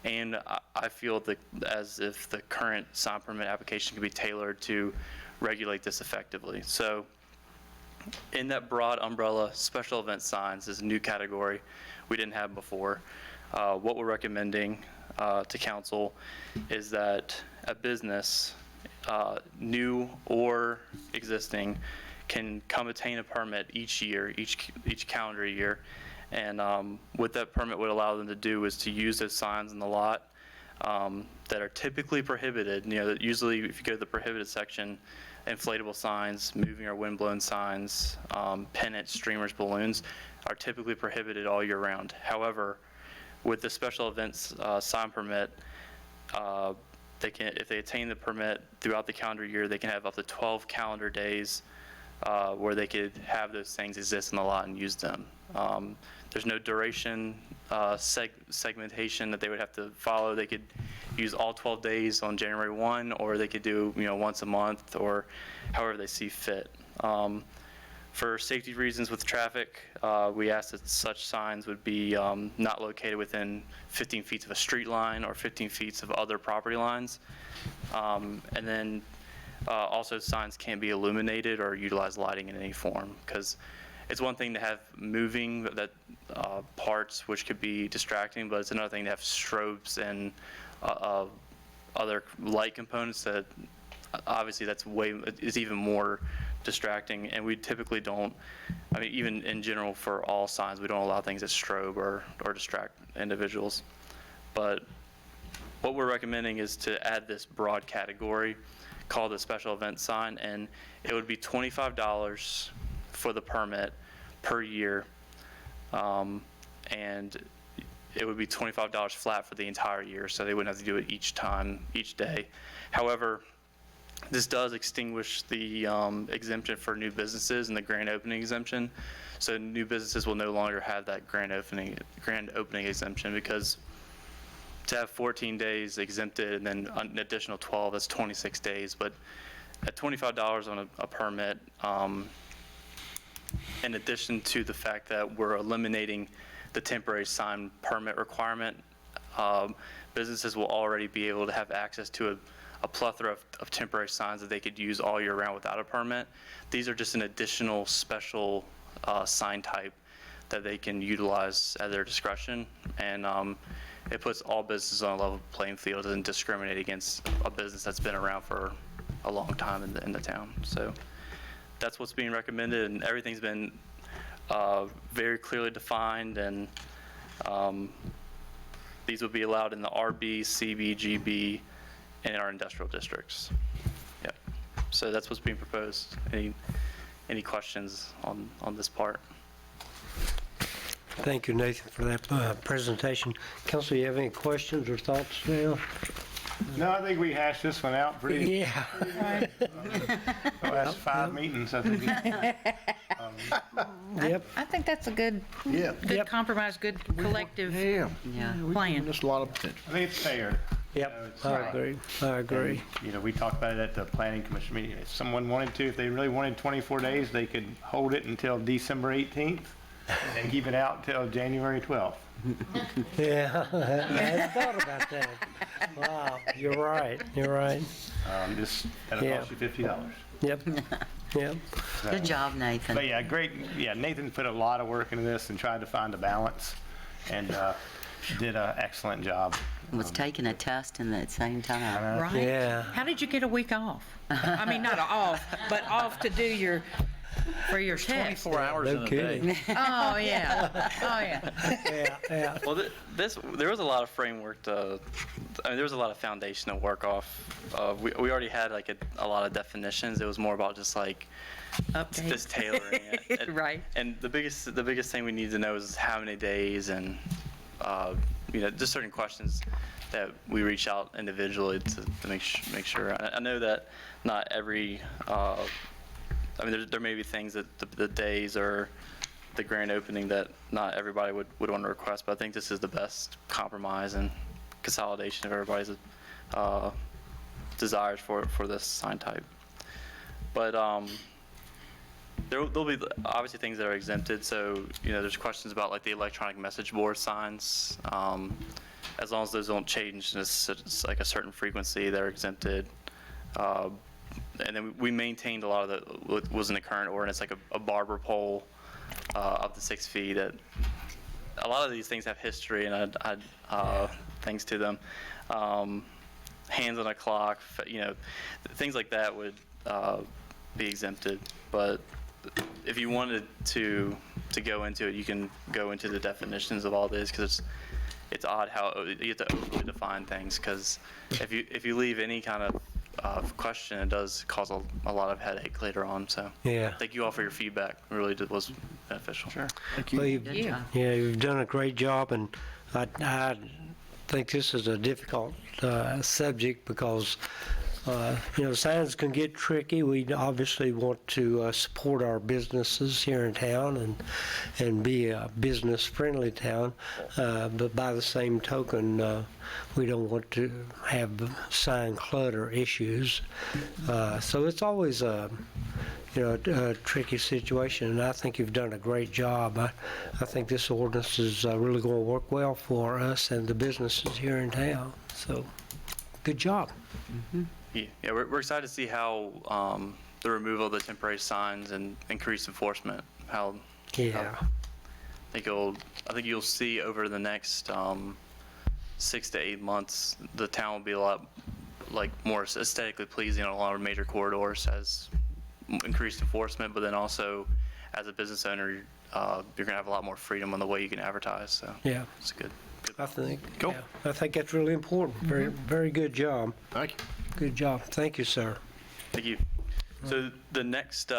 Speaker 10: And I feel that as if the current sign permit application can be tailored to regulate this effectively. So in that broad umbrella, special event signs is a new category we didn't have before. What we're recommending to council is that a business, new or existing, can come attain a permit each year, each calendar year. And what that permit would allow them to do is to use those signs in the lot that are typically prohibited. You know, that usually if you go to the prohibited section, inflatable signs, moving or windblown signs, pennants, streamers, balloons are typically prohibited all year round. However, with the special events sign permit, they can, if they attain the permit throughout the calendar year, they can have up to 12 calendar days where they could have those things exist in the lot and use them. There's no duration segmentation that they would have to follow. They could use all 12 days on January 1, or they could do, you know, once a month, or however they see fit. For safety reasons with traffic, we asked that such signs would be not located within 15 feet of a street line or 15 feet of other property lines. And then also signs can't be illuminated or utilize lighting in any form, because it's one thing to have moving parts which could be distracting, but it's another thing to have strobes and other light components that obviously is even more distracting. And we typically don't, I mean, even in general for all signs, we don't allow things that strobe or distract individuals. But what we're recommending is to add this broad category called a special event sign, and it would be $25 for the permit per year, and it would be $25 flat for the entire year, so they wouldn't have to do it each day. However, this does extinguish the exemption for new businesses and the grand opening exemption. So new businesses will no longer have that grand opening exemption, because to have 14 days exempted and then an additional 12, that's 26 days. But at $25 on a permit, in addition to the fact that we're eliminating the temporary sign permit requirement, businesses will already be able to have access to a plethora of temporary signs that they could use all year round without a permit. These are just an additional special sign type that they can utilize at their discretion. And it puts all businesses on a level playing field. It doesn't discriminate against a business that's been around for a long time in the town. So that's what's being recommended, and everything's been very clearly defined, and these would be allowed in the RB, CB, GB, and in our industrial districts. Yeah. So that's what's being proposed. Any questions on this part?
Speaker 3: Thank you, Nathan, for that presentation. Council, you have any questions or thoughts now?
Speaker 4: No, I think we hashed this one out pretty.
Speaker 3: Yeah.
Speaker 4: The last 5 meetings, I think.
Speaker 3: Yep.
Speaker 1: I think that's a good compromise, good collective plan.
Speaker 7: There's a lot of potential.
Speaker 4: I think it's fair.
Speaker 3: Yep, I agree. I agree.
Speaker 4: You know, we talked about it at the planning commission meeting. If someone wanted to, if they really wanted 24 days, they could hold it until December 18th and keep it out till January 12th.
Speaker 3: Yeah, I hadn't thought about that. Wow, you're right, you're right.
Speaker 4: That'll cost you $50.
Speaker 3: Yep, yep.
Speaker 6: Good job, Nathan.
Speaker 4: But yeah, great. Yeah, Nathan put a lot of work into this and tried to find a balance, and did an excellent job.
Speaker 6: Was taking a test in the same time.
Speaker 1: Right?
Speaker 3: Yeah.
Speaker 1: How did you get a week off? I mean, not off, but off to do your test.
Speaker 13: 24 hours
Speaker 3: No
Speaker 13: in a
Speaker 3: kidding.
Speaker 13: day.
Speaker 1: Oh, yeah. Oh, yeah.
Speaker 3: Yeah, yeah.
Speaker 10: Well, there was a lot of framework there was a lot of foundational work off. We already had like a lot of definitions. It was more about just like just tailoring it.
Speaker 1: Right.
Speaker 10: And the biggest thing we need to know is how many days, and just certain questions that we reach out individually to make sure. I know that not every I mean, there may be things that the days or the grand opening that not everybody would want to request, but I think this is the best compromise and consolidation of everybody's desires for this sign type. But there'll be obviously things that are exempted. So, there's questions about like the electronic message board signs. As long as those don't change, it's like a certain frequency, they're exempted. And then we maintained a lot of what was in the current ordinance, like a barber pole up to 6 feet. A lot of these things have history and things to them. Hands on a clock, things like that would be exempted. But if you wanted to go into it, you can go into the definitions of all this, because it's odd how you have to overly define things, because if you leave any kind of question, it does cause a lot of headache later on. So
Speaker 3: Yeah.
Speaker 10: thank you all for your feedback. It really was beneficial. Sure.
Speaker 3: Well, you've done a great job, and I think this is a difficult subject because signs can get tricky. We obviously want to support our businesses here in town and be a business-friendly town, but by the same token, we don't want to have sign clutter issues. So it's always a tricky situation, and I think you've done a great job. I think this ordinance is really going to work well for us and the businesses here in town. So, good job.
Speaker 10: Yeah, we're excited to see how the removal of the temporary signs and increased enforcement. I think you'll see over the next 6 to 8 months, the town will be a lot more aesthetically pleasing on a lot of major corridors as increased enforcement, but then also as a business owner, you're going to have a lot more freedom on the way you can advertise. So
Speaker 3: Yeah.
Speaker 10: it's good.
Speaker 3: I think.
Speaker 7: Cool.
Speaker 3: Yeah, I think that's really important. Very, very good job.
Speaker 7: Thank you.
Speaker 3: Good job. Thank you, sir.
Speaker 10: Thank you. So the next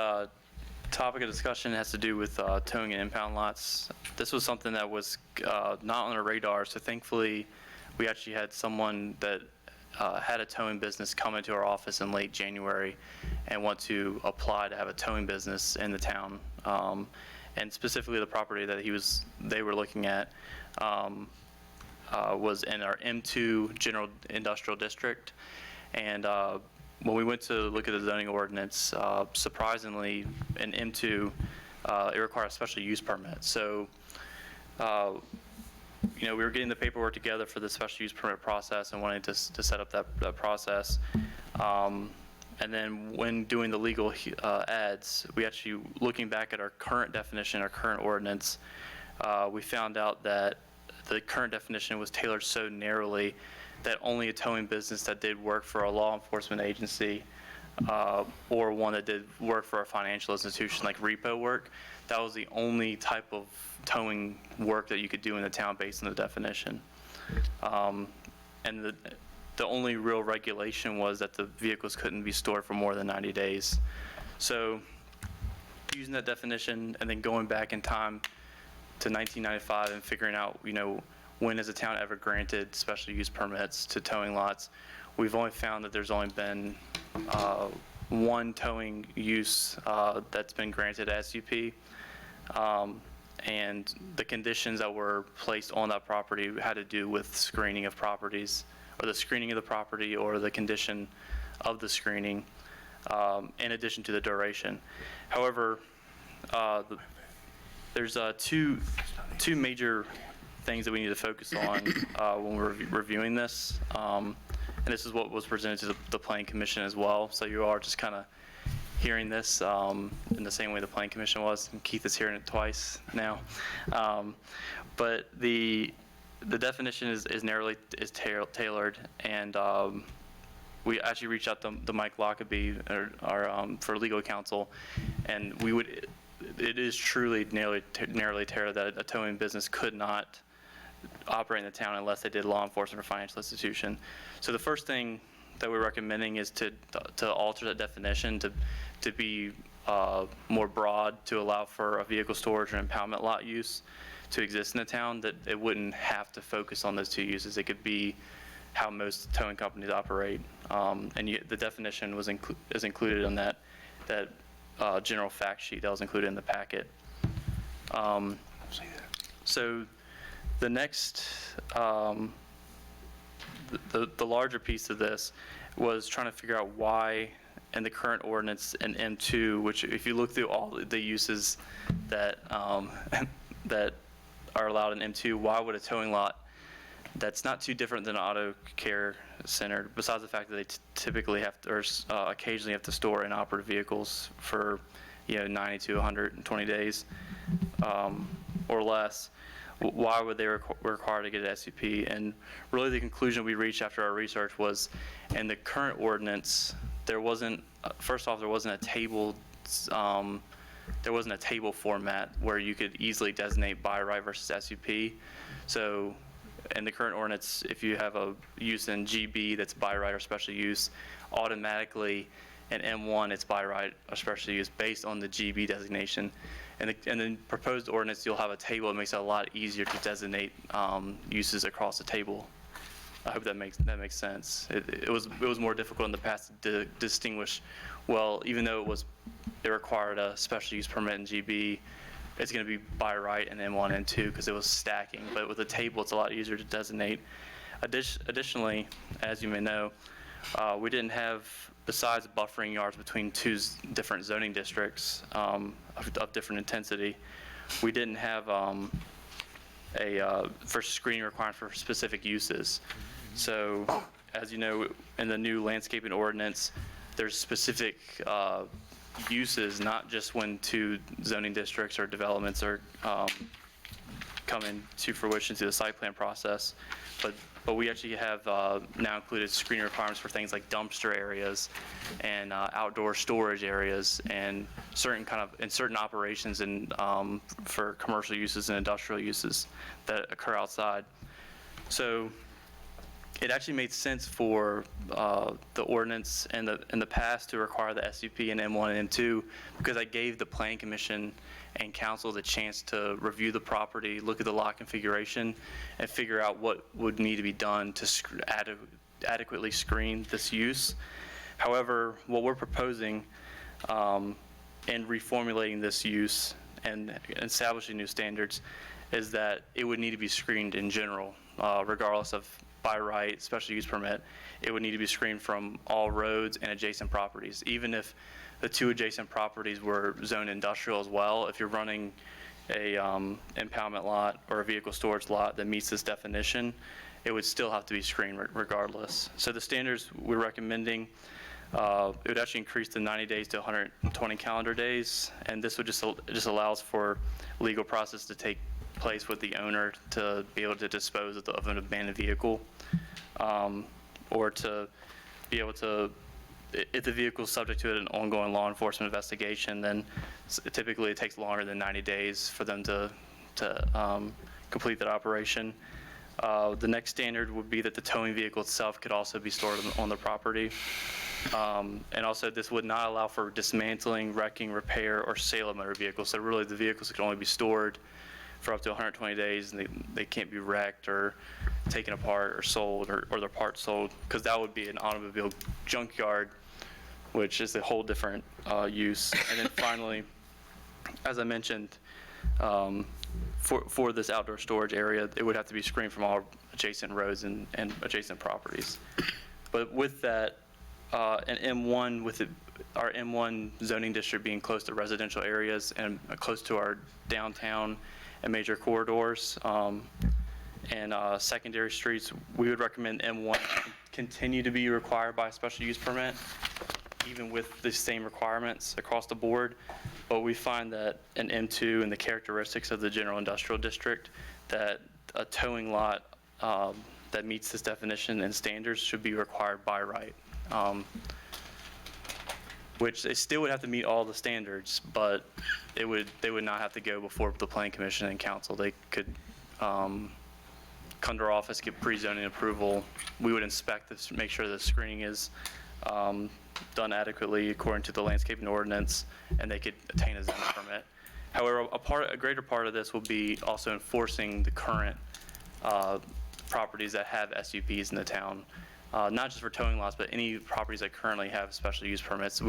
Speaker 10: topic of discussion has to do with towing and impound lots. This was something that was not on our radar, so thankfully we actually had someone that had a towing business come into our office in late January and want to apply to have a towing business in the town. And specifically the property that they were looking at was in our M2 General Industrial District. And when we went to look at the zoning ordinance, surprisingly, in M2, it requires a special use permit. So, we were getting the paperwork together for the special use permit process and wanting to set up that process. And then when doing the legal ads, we actually, looking back at our current definition, our current ordinance, we found out that the current definition was tailored so narrowly that only a towing business that did work for a law enforcement agency or one that did work for a financial institution like repo work, that was the only type of towing work that you could do in the town based on the definition. And the only real regulation was that the vehicles couldn't be stored for more than 90 days. So using that definition and then going back in time to 1995 and figuring out, when has a town ever granted special use permits to towing lots, we've only found that there's only been one towing use that's been granted SUP. And the conditions that were placed on that property had to do with screening of properties, or the screening of the property, or the condition of the screening, in addition to the duration. However, there's two major things that we need to focus on when we're reviewing this. And this is what was presented to the Planning Commission as well. So you are just kind of hearing this in the same way the Planning Commission was, and Keith is hearing it twice now. But the definition is tailored, and we actually reached out to Mike Lockaby, our for legal counsel, and it is truly narrowly tailored that a towing business could not operate in the town unless they did law enforcement or financial institution. So the first thing that we're recommending is to alter that definition to be more broad, to allow for a vehicle storage or impoundment lot use to exist in the town, that it wouldn't have to focus on those two uses. It could be how most towing companies operate. And the definition is included in that general fact sheet that was included in the packet. So the next, the larger piece of this was trying to figure out why in the current ordinance in M2, which if you look through all the uses that, that are allowed in M2, why would a towing lot that's not too different than an auto care center, besides the fact that they typically have to, or occasionally have to store inoperative vehicles for, 90 to 120 days or less, why would they require to get an SUP? And really the conclusion we reached after our research was, in the current ordinance, there wasn't, first off, there wasn't a table, format where you could easily designate by right versus SUP. So in the current ordinance, if you have a use in GB that's by right or special use, automatically in M1 it's by right or special use based on the GB designation. And the proposed ordinance, you'll have a table that makes it a lot easier to designate uses across the table. I hope that makes sense. It was more difficult in the past to distinguish. Well, even though it required a special use permit in GB, it's going to be by right in M1 and M2 because it was stacking. But with a table, it's a lot easier to designate. Additionally, as you may know, we didn't have, besides buffering yards between two different zoning districts of different intensity, we didn't have for screening requirement for specific uses. So, as you know, in the new landscaping ordinance, there's specific uses, not just when two zoning districts or developments are coming to fruition through the site plan process, but we actually have now included screening requirements for things like dumpster areas and outdoor storage areas and certain operations and for commercial uses and industrial uses that occur outside. So it actually made sense for the ordinance in the past to require the SUP in M1 and M2 because I gave the Planning Commission and council the chance to review the property, look at the lot configuration, and figure out what would need to be done to adequately screen this use. However, what we're proposing in reformulating this use and establishing new standards is that it would need to be screened in general, regardless of by right, special use permit. It would need to be screened from all roads and adjacent properties, even if the two adjacent properties were zoned industrial as well. If you're running a impoundment lot or a vehicle storage lot that meets this definition, it would still have to be screened regardless. So the standards we're recommending, it would actually increase the 90 days to 120 calendar days, and this would just allows for legal process to take place with the owner to be able to dispose of an abandoned vehicle, or to be able to, if the vehicle is subject to an ongoing law enforcement investigation, then typically it takes longer than 90 days for them to complete that operation. The next standard would be that the towing vehicle itself could also be stored on the property. And also this would not allow for dismantling, wrecking, repair, or sale of motor vehicles. So really the vehicles can only be stored for up to 120 days, and they can't be wrecked or taken apart or sold or their parts sold, because that would be an automobile junkyard, which is a whole different use. And then finally, as I mentioned, for this outdoor storage area, it would have to be screened from all adjacent roads and adjacent properties. But with that, an M1, with our M1 zoning district being close to residential areas and close to our downtown and major corridors and secondary streets, we would recommend M1 continue to be required by a special use permit, even with the same requirements across the board. But we find that in M2 and the characteristics of the general industrial district, that a towing lot that meets this definition and standards should be required by right. Which they still would have to meet all the standards, but they would not have to go before the Planning Commission and Council. They could come to our office, get pre-zoning approval. We would inspect this, make sure the screening is done adequately according to the landscaping ordinance, and they could obtain a zoning permit. However, a greater part of this will be also enforcing the current properties that have SUPs in the town. Not just for towing lots, but any properties that currently have special use permits.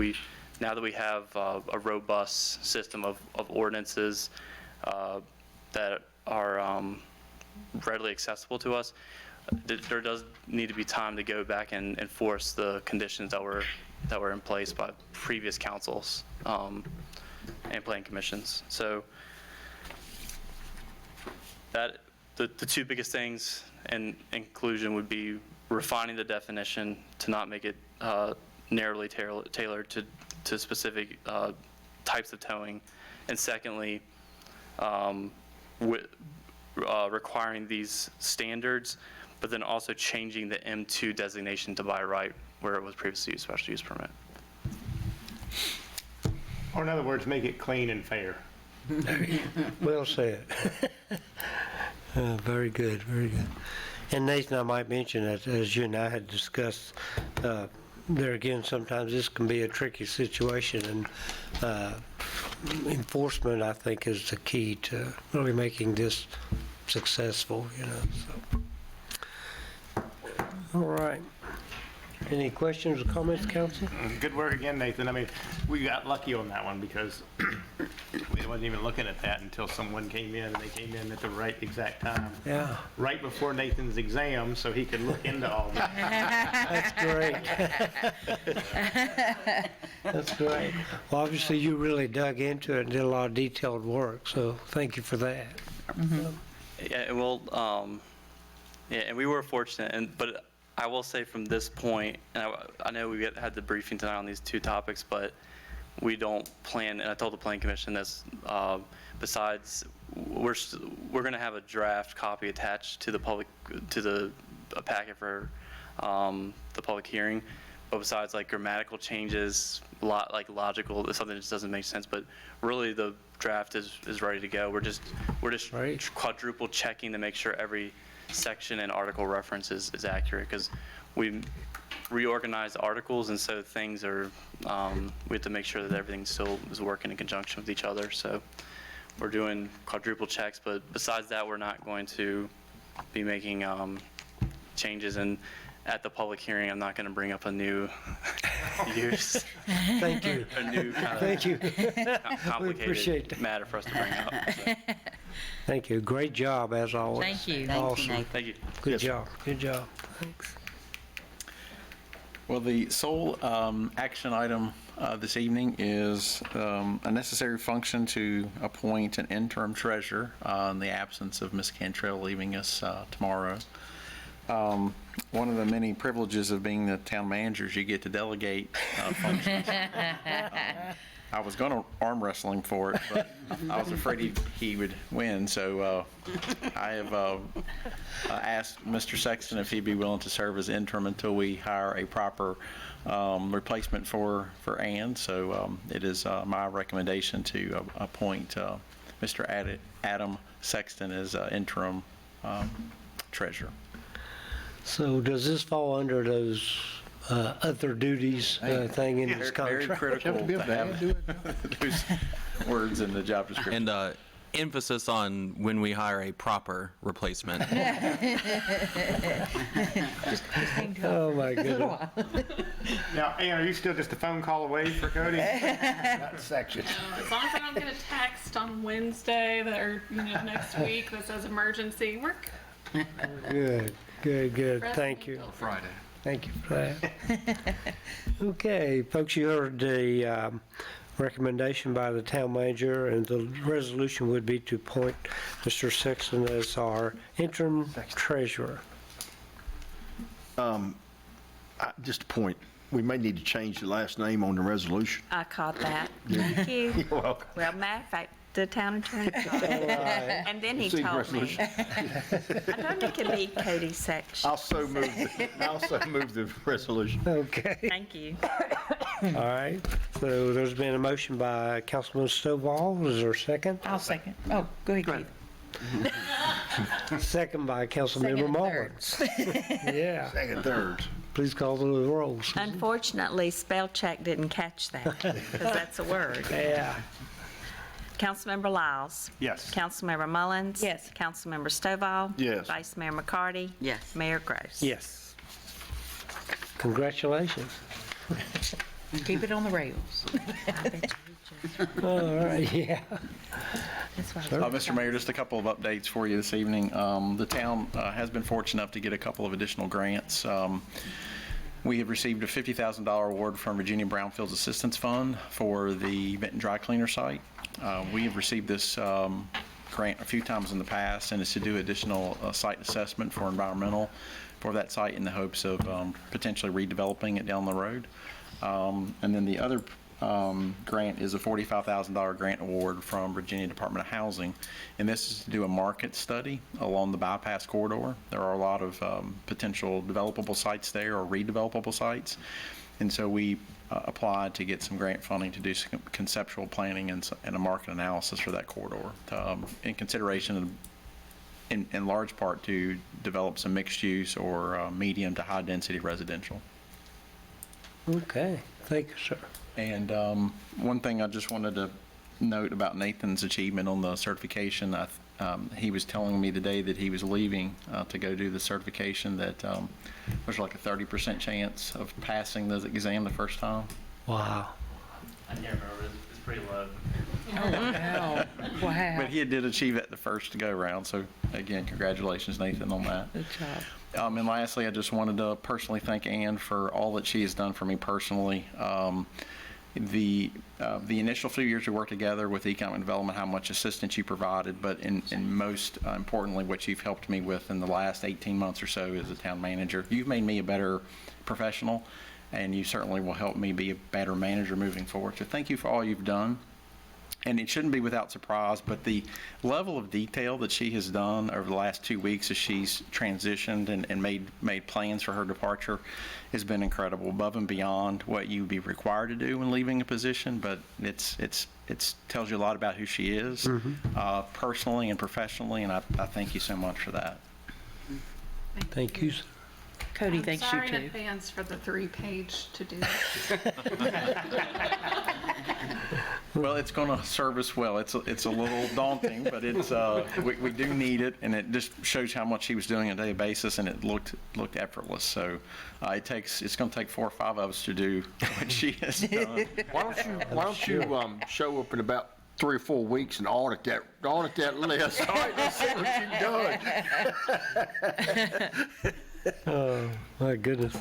Speaker 10: now that we have a robust system of ordinances that are readily accessible to us, there does need to be time to go back and enforce the conditions that were in place by previous councils and planning commissions. So that the two biggest things in conclusion would be refining the definition to not make it narrowly tailored to specific types of towing, and secondly, requiring these standards, but then also changing the M2 designation to by right where it was previously used special use permit.
Speaker 4: Or in other words, make it clean and fair.
Speaker 3: Well said. Very good, very good. And Nathan, I might mention that as you and I had discussed, there again, sometimes this can be a tricky situation, and enforcement, I think, is the key to really making this successful, so. All right. Any questions or comments, council?
Speaker 4: Good work again, Nathan. I mean, we got lucky on that one because we wasn't even looking at that until someone came in, and they came in at the right exact time.
Speaker 3: Yeah.
Speaker 4: Right before Nathan's exam, so he could look into all that.
Speaker 3: That's great. That's great. Well, obviously, you really dug into it and did a lot of detailed work, so thank you for that.
Speaker 10: Yeah, well, and we were fortunate, but I will say from this point, and I know we had the briefing tonight on these two topics, but we don't plan, and I told the Planning Commission this, besides, we're going to have a draft copy attached to a packet for the public hearing, but besides like grammatical changes, like logical, something that just doesn't make sense, but really the draft is ready to go. We're just
Speaker 3: Right.
Speaker 10: quadruple checking to make sure every section and article reference is accurate, because we reorganize articles, and so things are, we have to make sure that everything still is working in conjunction with each other. So we're doing quadruple checks, but besides that, we're not going to be making changes. And at the public hearing, I'm not going to bring up a new use.
Speaker 3: Thank you.
Speaker 10: A new kind
Speaker 3: Thank you.
Speaker 10: of
Speaker 3: appreciate
Speaker 10: complicated
Speaker 3: that.
Speaker 10: matter for us to bring up. So,
Speaker 3: Thank you. Great job, as always.
Speaker 1: Thank you.
Speaker 3: Awesome.
Speaker 10: thank you.
Speaker 3: Good job. Good job. Thanks.
Speaker 13: Well, the sole action item this evening is a necessary function to appoint an interim treasurer in the absence of Ms. Cantrell leaving us tomorrow. One of the many privileges of being the town manager is you get to delegate functions. I was going to arm wrestling for it, but I was afraid he would win, so I have asked Mr. Sexton if he'd be willing to serve as interim until we hire a proper replacement for Ann. So it is my recommendation to appoint Mr. Adam Sexton as interim treasurer.
Speaker 3: So does this fall under those other duties thing in this
Speaker 13: Very
Speaker 3: contract?
Speaker 13: critical to have those words in the job description.
Speaker 14: And emphasis on when we hire a proper replacement.
Speaker 3: Oh, my goodness.
Speaker 4: Now, Ann, are you still just a phone call away for Cody? That section.
Speaker 5: As long as I don't get a text on Wednesday or next week that says emergency, we're
Speaker 3: Good, good, good. Thank you.
Speaker 12: Friday.
Speaker 3: Thank you for that. Okay, folks, you heard the recommendation by the town manager, and the resolution would be to appoint Mr. Sexton as our interim treasurer.
Speaker 7: Just a point, we may need to change the last name on the resolution.
Speaker 2: I caught that. Thank you.
Speaker 7: You're welcome.
Speaker 2: Well, matter of fact, the town attorney caught it. And then he
Speaker 7: See the
Speaker 2: told me.
Speaker 7: resolution.
Speaker 2: I don't think it can be Cody Section.
Speaker 7: Also move the resolution.
Speaker 3: Okay,
Speaker 2: Thank you.
Speaker 3: all right. So there's been a motion by Councilman Stovall. Is there a second?
Speaker 1: I'll second. Oh, go ahead, Keith.
Speaker 3: Second by Councilmember
Speaker 1: Second and
Speaker 3: Mullins. Yeah.
Speaker 7: Second, third.
Speaker 3: Please call the roll. Susan.
Speaker 2: Unfortunately, spell check didn't catch that, because that's a word.
Speaker 3: Yeah.
Speaker 2: Councilmember Lyles.
Speaker 4: Yes.
Speaker 2: Councilmember Mullins.
Speaker 1: Yes.
Speaker 2: Councilmember Stovall.
Speaker 7: Yes.
Speaker 2: Vice Mayor McCarty.
Speaker 6: Yes.
Speaker 2: Mayor Gross.
Speaker 3: Yes. Congratulations.
Speaker 1: Keep it on the rails.
Speaker 3: All right, yeah.
Speaker 13: Mr. Mayor, just a couple of updates for you this evening. The town has been fortunate enough to get a couple of additional grants. We have received a $50,000 award from Virginia Brownfields Assistance Fund for the Benton Dry Cleaner site. We have received this grant a few times in the past, and it's to do additional site assessment for environmental for that site in the hopes of potentially redeveloping it down the road. And then the other grant is a $45,000 grant award from Virginia Department of Housing, and this is to do a market study along the bypass corridor. There are a lot of potential developable sites there or redevelopable sites, and so we applied to get some grant funding to do some conceptual planning and a market analysis for that corridor in consideration in large part to develop some mixed use or medium to high density residential.
Speaker 3: Okay, thank you, sir.
Speaker 13: And one thing I just wanted to note about Nathan's achievement on the certification, he was telling me today that he was leaving to go do the certification, that there's like a 30% chance of passing the exam the first time.
Speaker 3: Wow.
Speaker 10: I can't remember, it's pretty low.
Speaker 1: Oh, wow. Wow.
Speaker 13: But he did achieve it the first go round, so again, congratulations, Nathan, on that.
Speaker 1: Good job.
Speaker 13: And lastly, I just wanted to personally thank Ann for all that she has done for me personally. The initial few years we worked together with economic development, how much assistance you provided, but in most importantly, what you've helped me with in the last 18 months or so as a town manager. You've made me a better professional, and you certainly will help me be a better manager moving forward. So thank you for all you've done. And it shouldn't be without surprise, but the level of detail that she has done over the last 2 weeks as she's transitioned and made plans for her departure has been incredible, above and beyond what you'd be required to do when leaving a position. But it tells you a lot about who she is, personally and professionally, and I thank you so much for that.
Speaker 3: Thank you, sir.
Speaker 1: Cody, thanks you
Speaker 5: Sorry in
Speaker 1: too.
Speaker 5: advance for the 3-page to-do.
Speaker 13: Well, it's going to serve us well. It's a little daunting, but it's we do need it, and it just shows how much he was doing on a daily basis, and it looked effortless. So it's going to take 4 or 5 of us to do what she has done.
Speaker 7: Why don't you show up in about 3 or 4 weeks and audit that list? All right, let's see what you've done.
Speaker 3: Oh, my goodness.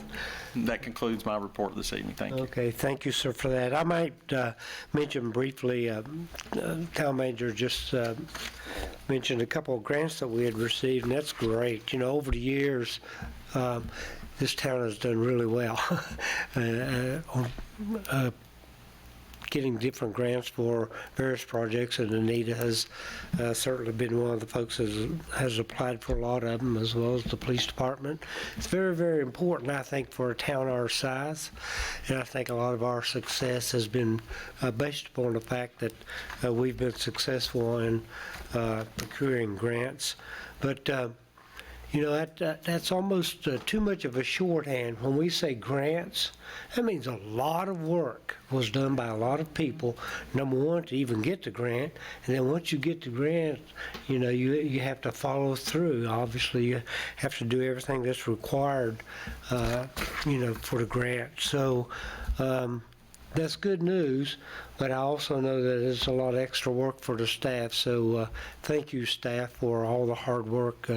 Speaker 13: That concludes my report this evening. Thank you.
Speaker 3: Okay, thank you, sir, for that. I might mention briefly, town manager just mentioned a couple of grants that we had received, and that's great. You know, over the years, this town has done really well on getting different grants for various projects, and Anita has certainly been one of the folks that has applied for a lot of them, as well as the police department. It's very, very important, I think, for a town our size, and I think a lot of our success has been based upon the fact that we've been successful in procuring grants. But you know, that's almost too much of a shorthand. When we say grants, that means a lot of work was done by a lot of people, number one, to even get the grant. And then once you get the grant, you know, you have to follow through. Obviously, you have to do everything that's required, you know, for the grant. So that's good news, but I also know that it's a lot of extra work for the staff. So thank you, staff, for all the hard work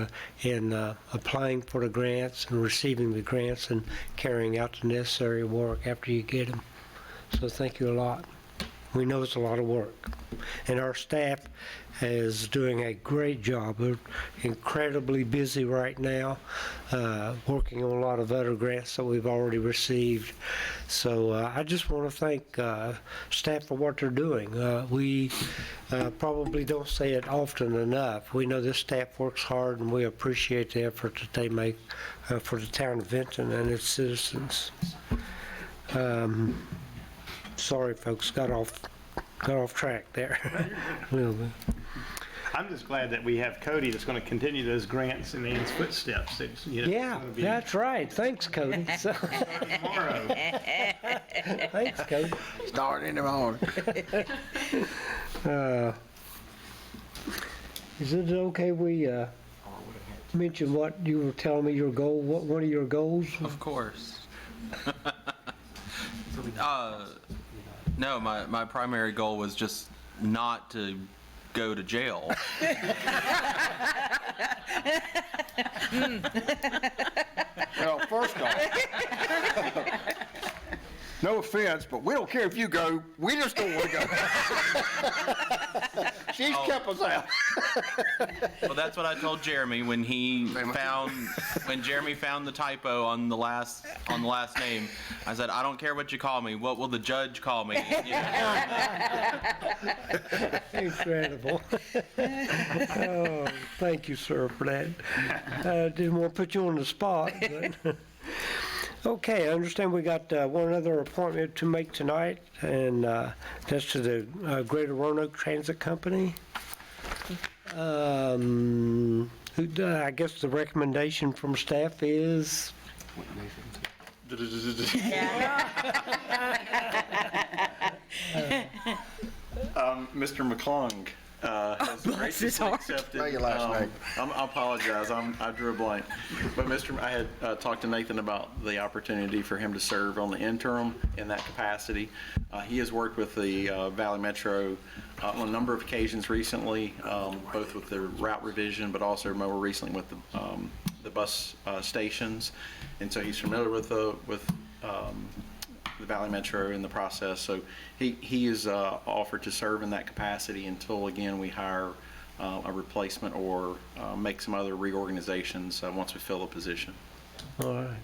Speaker 3: in applying for the grants and receiving the grants and carrying out the necessary work after you get them. So thank you a lot. We know it's a lot of work. And our staff is doing a great job. We're incredibly busy right now, working on a lot of other grants that we've already received. So I just want to thank staff for what they're doing. We probably don't say it often enough. We know this staff works hard, and we appreciate the effort that they make for the town of Vinton and its citizens. Sorry, folks, got off track there a little bit.
Speaker 4: I'm just glad that we have Cody that's going to continue those grants in Ann's footsteps. It's, you know,
Speaker 3: Yeah,
Speaker 4: it's gonna be
Speaker 3: that's right. Thanks, Cody.
Speaker 4: tomorrow.
Speaker 3: Thanks, Cody.
Speaker 7: Start in the morning.
Speaker 3: Is it okay we mention what you were telling me your goal, one of your goals?
Speaker 14: Of course. No, my primary goal was just not to go to jail.
Speaker 7: Well, first off, no offense, but we don't care if you go. We just don't want to go. She's kept us out.
Speaker 14: Well, that's what I told Jeremy when Jeremy found the typo on the last name. I said, I don't care what you call me. What will the judge call me? You know?
Speaker 3: Incredible. Oh, thank you, sir, for that. Didn't want to put you on the spot, but. Okay, I understand we got one other appointment to make tonight, and that's to the Greater Roanoke Transit Company. I guess the recommendation from staff is...
Speaker 15: Mr. McClung has graciously accepted.
Speaker 7: Say your last name.
Speaker 15: I apologize. I drew a blank. But I had talked to Nathan about the opportunity for him to serve on the interim in that capacity. He has worked with the Valley Metro on a number of occasions recently, both with the route revision, but also more recently with the bus stations. And so he's familiar with the Valley Metro in the process. So he is offered to serve in that capacity until, again, we hire a replacement or make some other reorganizations once we fill the position.
Speaker 3: All right.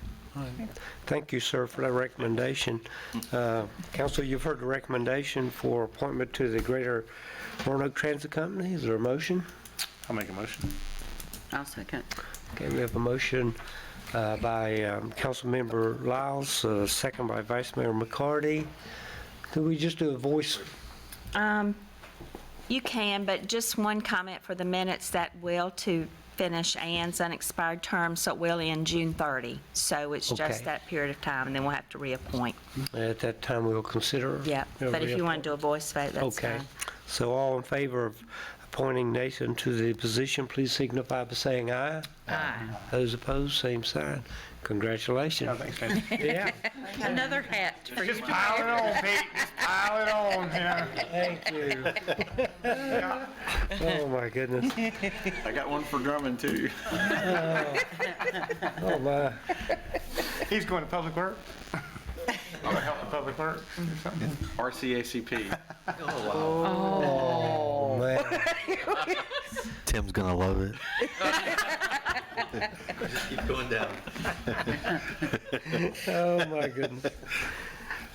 Speaker 3: Thank you, sir, for that recommendation. Council, you've heard the recommendation for appointment to the Greater Roanoke Transit Company. Is there a motion?
Speaker 4: I'll make a motion.
Speaker 6: I'll second.
Speaker 3: Okay, we have a motion by Councilmember Lyles, second by Vice Mayor McCarty. Could we just do a voice?
Speaker 2: You can, but just one comment for the minutes that will to finish Ann's unexpired term, so it will end June 30. So it's
Speaker 3: Okay.
Speaker 2: just that period of time, and then we'll have to reappoint.
Speaker 3: At that time, we'll consider.
Speaker 2: Yeah, but if you want to do a voice vote, that's
Speaker 3: Okay.
Speaker 2: fine.
Speaker 3: So all in favor of appointing Nathan to the position, please signify by saying aye.
Speaker 1: Aye.
Speaker 3: Those opposed, same sign. Congratulations.
Speaker 4: Oh, thanks, man.
Speaker 3: Yeah,
Speaker 1: Another hat for you.
Speaker 4: Just pile it on, Pete. Just pile it on, yeah.
Speaker 3: thank you. Oh, my goodness.
Speaker 15: I got one for Drummond, too.
Speaker 3: Oh, my.
Speaker 4: He's going to Public Works. Or help the Public Works or something.
Speaker 15: RCACP.
Speaker 3: Oh, man.
Speaker 11: Tim's gonna love it. Just keep going down.
Speaker 3: Oh, my goodness.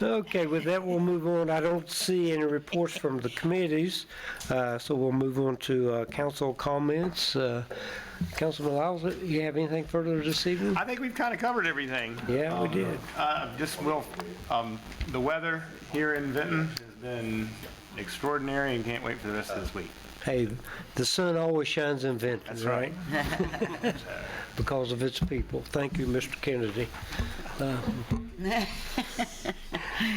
Speaker 3: Okay, with that, we'll move on. I don't see any reports from the committees, so we'll move on to council comments. Councilman Lyles, you have anything further this evening?
Speaker 4: I think we've kind of covered everything.
Speaker 3: Yeah, we did.
Speaker 4: The weather here in Vinton has been extraordinary and can't wait for the rest of this week.
Speaker 3: Hey, the sun always shines in Vinton,
Speaker 4: That's
Speaker 3: right? Because of its people. Thank you, Mr. Kennedy.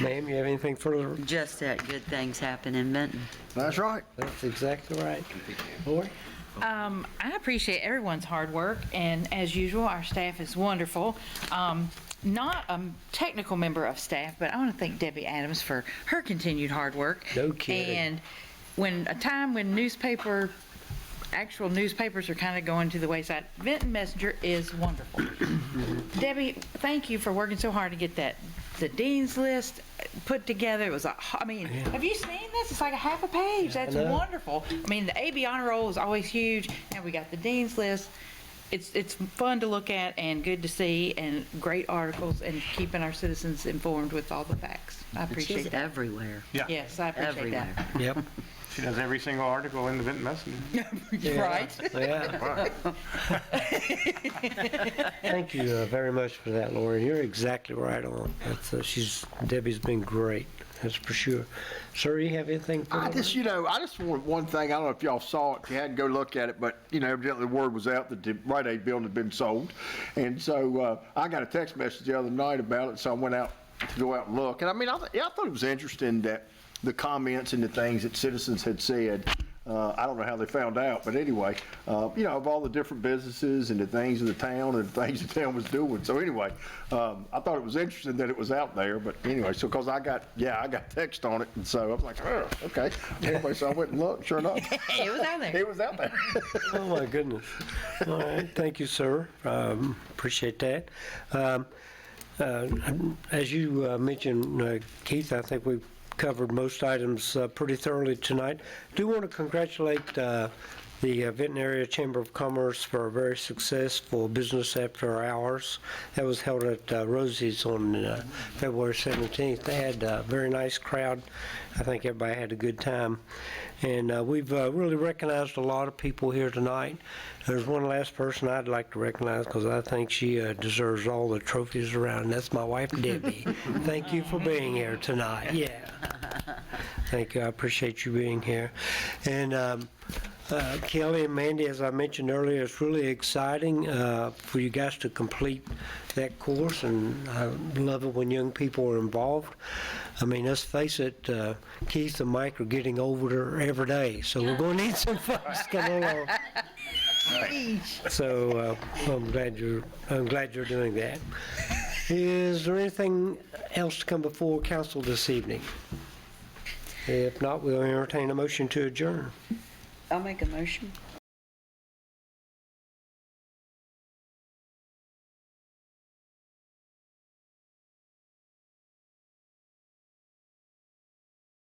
Speaker 3: Ma'am, you have anything further?
Speaker 6: Just that good things happen in Benton.
Speaker 7: That's right.
Speaker 3: That's exactly right. Lori?
Speaker 1: I appreciate everyone's hard work, and as usual, our staff is wonderful. Not a technical member of staff, but I want to thank Debbie Adams for her continued hard work.
Speaker 3: No kidding.
Speaker 1: And when actual newspapers are kind of going to the wayside, Vinton Messenger is wonderful. Debbie, thank you for working so hard to get the dean's list put together. It was have you seen this? It's like a half a page. That's wonderful. I mean, the AB honor roll is always huge, and we got the dean's list. It's fun to look at and good to see, and great articles, and keeping our citizens informed with all the facts. I appreciate
Speaker 6: She's
Speaker 1: that.
Speaker 6: everywhere.
Speaker 4: Yeah.
Speaker 1: Yes, I appreciate
Speaker 6: Everywhere.
Speaker 1: that.
Speaker 3: Yep.
Speaker 4: She does every single article in the Vinton Messenger.
Speaker 1: Right?
Speaker 3: Yeah. Thank you very much for that, Lori. You're exactly right on. Debbie's been great. That's for sure. Sir, you have anything further?
Speaker 7: I just want one thing. I don't know if y'all saw it. You had to go look at it, but, evidently the word was out that the Rite Aid building had been sold. And so I got a text message the other night about it, so I went out to go out and look. And I thought it was interesting that the comments and the things that citizens had said I don't know how they found out, but anyway, you know, of all the different businesses and the things in the town and the things the town was doing. So anyway, I thought it was interesting that it was out there, but anyway, so because I got text on it, and so I was like, oh, okay. Anyway, so I went and looked, sure enough.
Speaker 1: It was out there.
Speaker 7: It was out there.
Speaker 3: Oh, my goodness. All right, thank you, sir. Appreciate that. As you mentioned, Keith, I think we've covered most items pretty thoroughly tonight. Do want to congratulate the Vinton Area Chamber of Commerce for a very successful Business After Hours. That was held at Rosie's on February 17th. They had a very nice crowd. I think everybody had a good time. And we've really recognized a lot of people here tonight. There's one last person I'd like to recognize because I think she deserves all the trophies around. And that's my wife, Debbie. Thank you for being here tonight. Yeah. Thank you. I appreciate you being here. And Kelly and Mandy, as I mentioned earlier, it's really exciting for you guys to complete that course, and I love it when young people are involved. I mean, let's face it, Keith and Mike are getting older every day, so we're going to need some folks coming along. So I'm glad you're doing that. Is there anything else to come before council this evening? If not, we'll entertain a motion to adjourn.
Speaker 6: I'll make a motion.